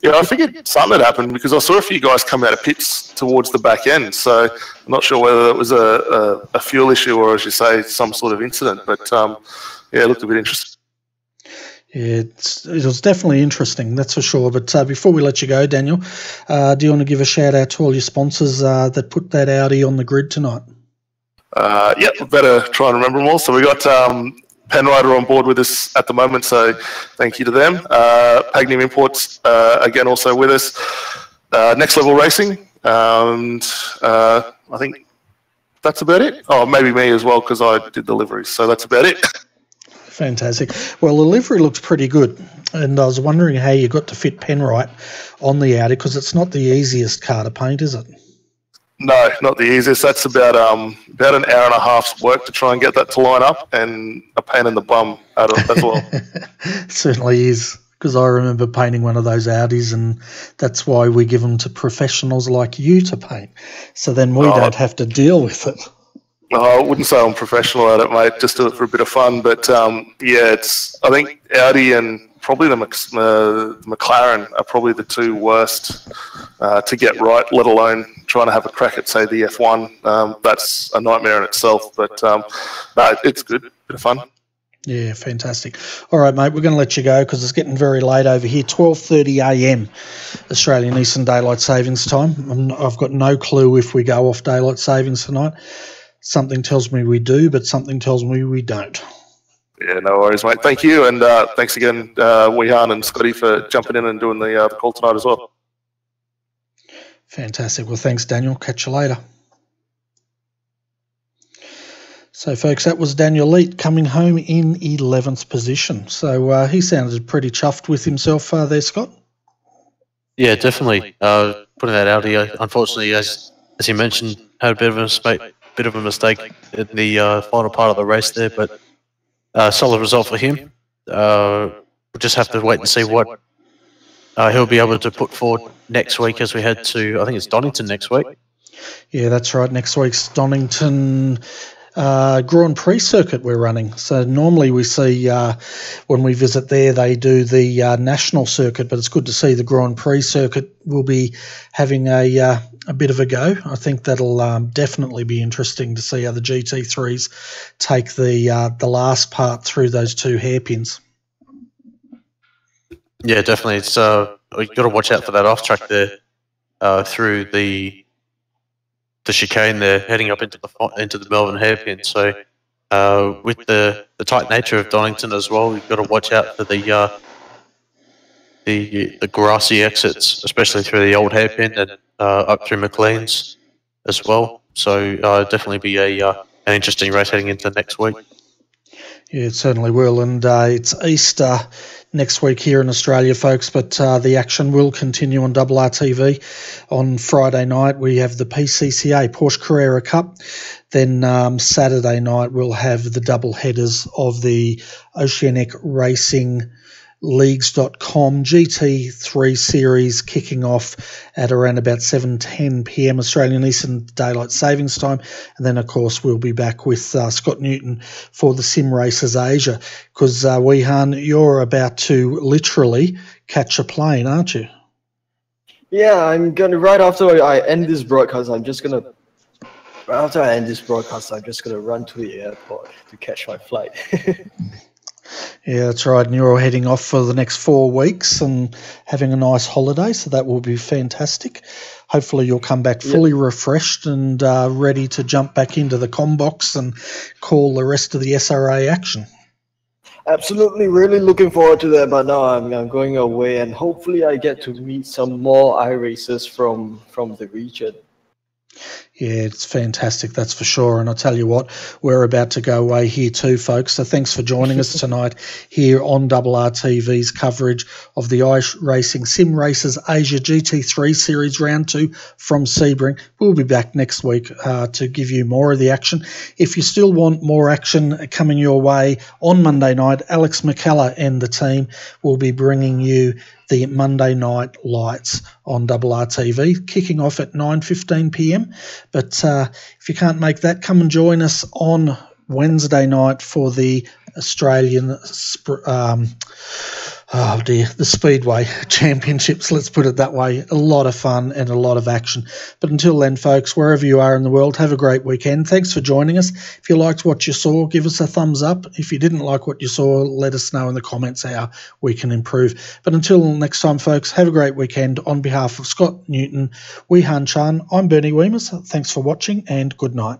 Yeah, I figured something had happened because I saw a few guys come out of pits towards the back end, so I'm not sure whether it was a fuel issue or, as you say, some sort of incident, but yeah, it looked a bit interesting. Yeah, it was definitely interesting, that's for sure. But before we let you go, Daniel, do you want to give a shout out to all your sponsors that put that Audi on the grid tonight? Yeah, we better try and remember them all. So we got Penrider on board with us at the moment, so thank you to them. Pagnum Imports, again, also with us. Next Level Racing, and I think that's about it. Oh, maybe me as well, because I did deliveries, so that's about it. Fantastic. Well, the livery looks pretty good, and I was wondering how you got to fit Penrite on the Audi, because it's not the easiest car to paint, is it? No, not the easiest. That's about an hour and a half's work to try and get that to line up, and a pain in the bum as well. It certainly is, because I remember painting one of those Audis, and that's why we give them to professionals like you to paint, so then we don't have to deal with it. I wouldn't say I'm professional at it, mate. Just do it for a bit of fun. But yeah, I think Audi and probably the McLaren are probably the two worst to get right, let alone trying to have a crack at, say, the F1. That's a nightmare in itself. But no, it's good, bit of fun. Yeah, fantastic. All right, mate, we're going to let you go because it's getting very late over here. 12:30 a.m. Australian Eastern Daylight Savings Time. I've got no clue if we go off daylight savings tonight. Something tells me we do, but something tells me we don't. Yeah, no worries, mate. Thank you, and thanks again, Weehan and Scotty, for jumping in and doing the call tonight as well. Fantastic. Well, thanks, Daniel. Catch you later. So, folks, that was Daniel Leet coming home in 11th position. So he sounded pretty chuffed with himself there, Scott. Yeah, definitely. Putting that out here, unfortunately, as you mentioned, had a bit of a mistake in the final part of the race there, but solid result for him. We'll just have to wait and see what he'll be able to put forward next week as we head to, I think it's Donington next week. Yeah, that's right. Next week's Donington Grand Prix circuit we're running. So normally we see when we visit there they do the national circuit, but it's good to see the Grand Prix circuit will be having a bit of a go. I think that'll definitely be interesting to see how the GT3s take the last part through those two hairpins. Yeah, definitely. It's you've got to watch out for that off track there through the chicane there, heading up into the Melbourne hairpin. So with the tight nature of Donington as well, you've got to watch out for the grassy exits, especially through the old hairpin and up through McLean's as well. So definitely be an interesting race heading into next week. Yeah, it certainly will. And it's Easter next week here in Australia, folks, but the action will continue on RRTV. On Friday night, we have the PCCA Porsche Carrera Cup. Then Saturday night, we'll have the double headers of the Oceanic Racing Leagues.com GT3 series kicking off at around about 7:10 p.m. Australian Eastern Daylight Savings Time. And then, of course, we'll be back with Scott Newton for the Sim Races Asia, because, Weehan, you're about to literally catch a plane, aren't you? Yeah, I'm going to, right after I end this broadcast, I'm just going to run to the airport to catch my flight. Yeah, that's right. And you're all heading off for the next 4 weeks and having a nice holiday, so that will be fantastic. Hopefully you'll come back fully refreshed and ready to jump back into the combox and call the rest of the SRA action. Absolutely, really looking forward to that. But now I'm going away, and hopefully I get to meet some more iRacers from the region. Yeah, it's fantastic, that's for sure. And I'll tell you what, we're about to go away here too, folks. So thanks for joining us tonight here on RRTV's coverage of the iRacing Sim Races Asia GT3 Series Round 2 from Sebring. We'll be back next week to give you more of the action. If you still want more action coming your way on Monday night, Alex McKellar and the team will be bringing you the Monday Night Lights on RRTV, kicking off at 9:15 p.m. But if you can't make that, come and join us on Wednesday night for the Australian the Speedway Championships, let's put it that way. A lot of fun and a lot of action. But until then, folks, wherever you are in the world, have a great weekend. Thanks for joining us. If you liked what you saw, give us a thumbs up. If you didn't like what you saw, let us know in the comments how we can improve. But until next time, folks, have a great weekend. On behalf of Scott Newton, Weehan Chan, I'm Bernie Weemers. Thanks for watching and good night.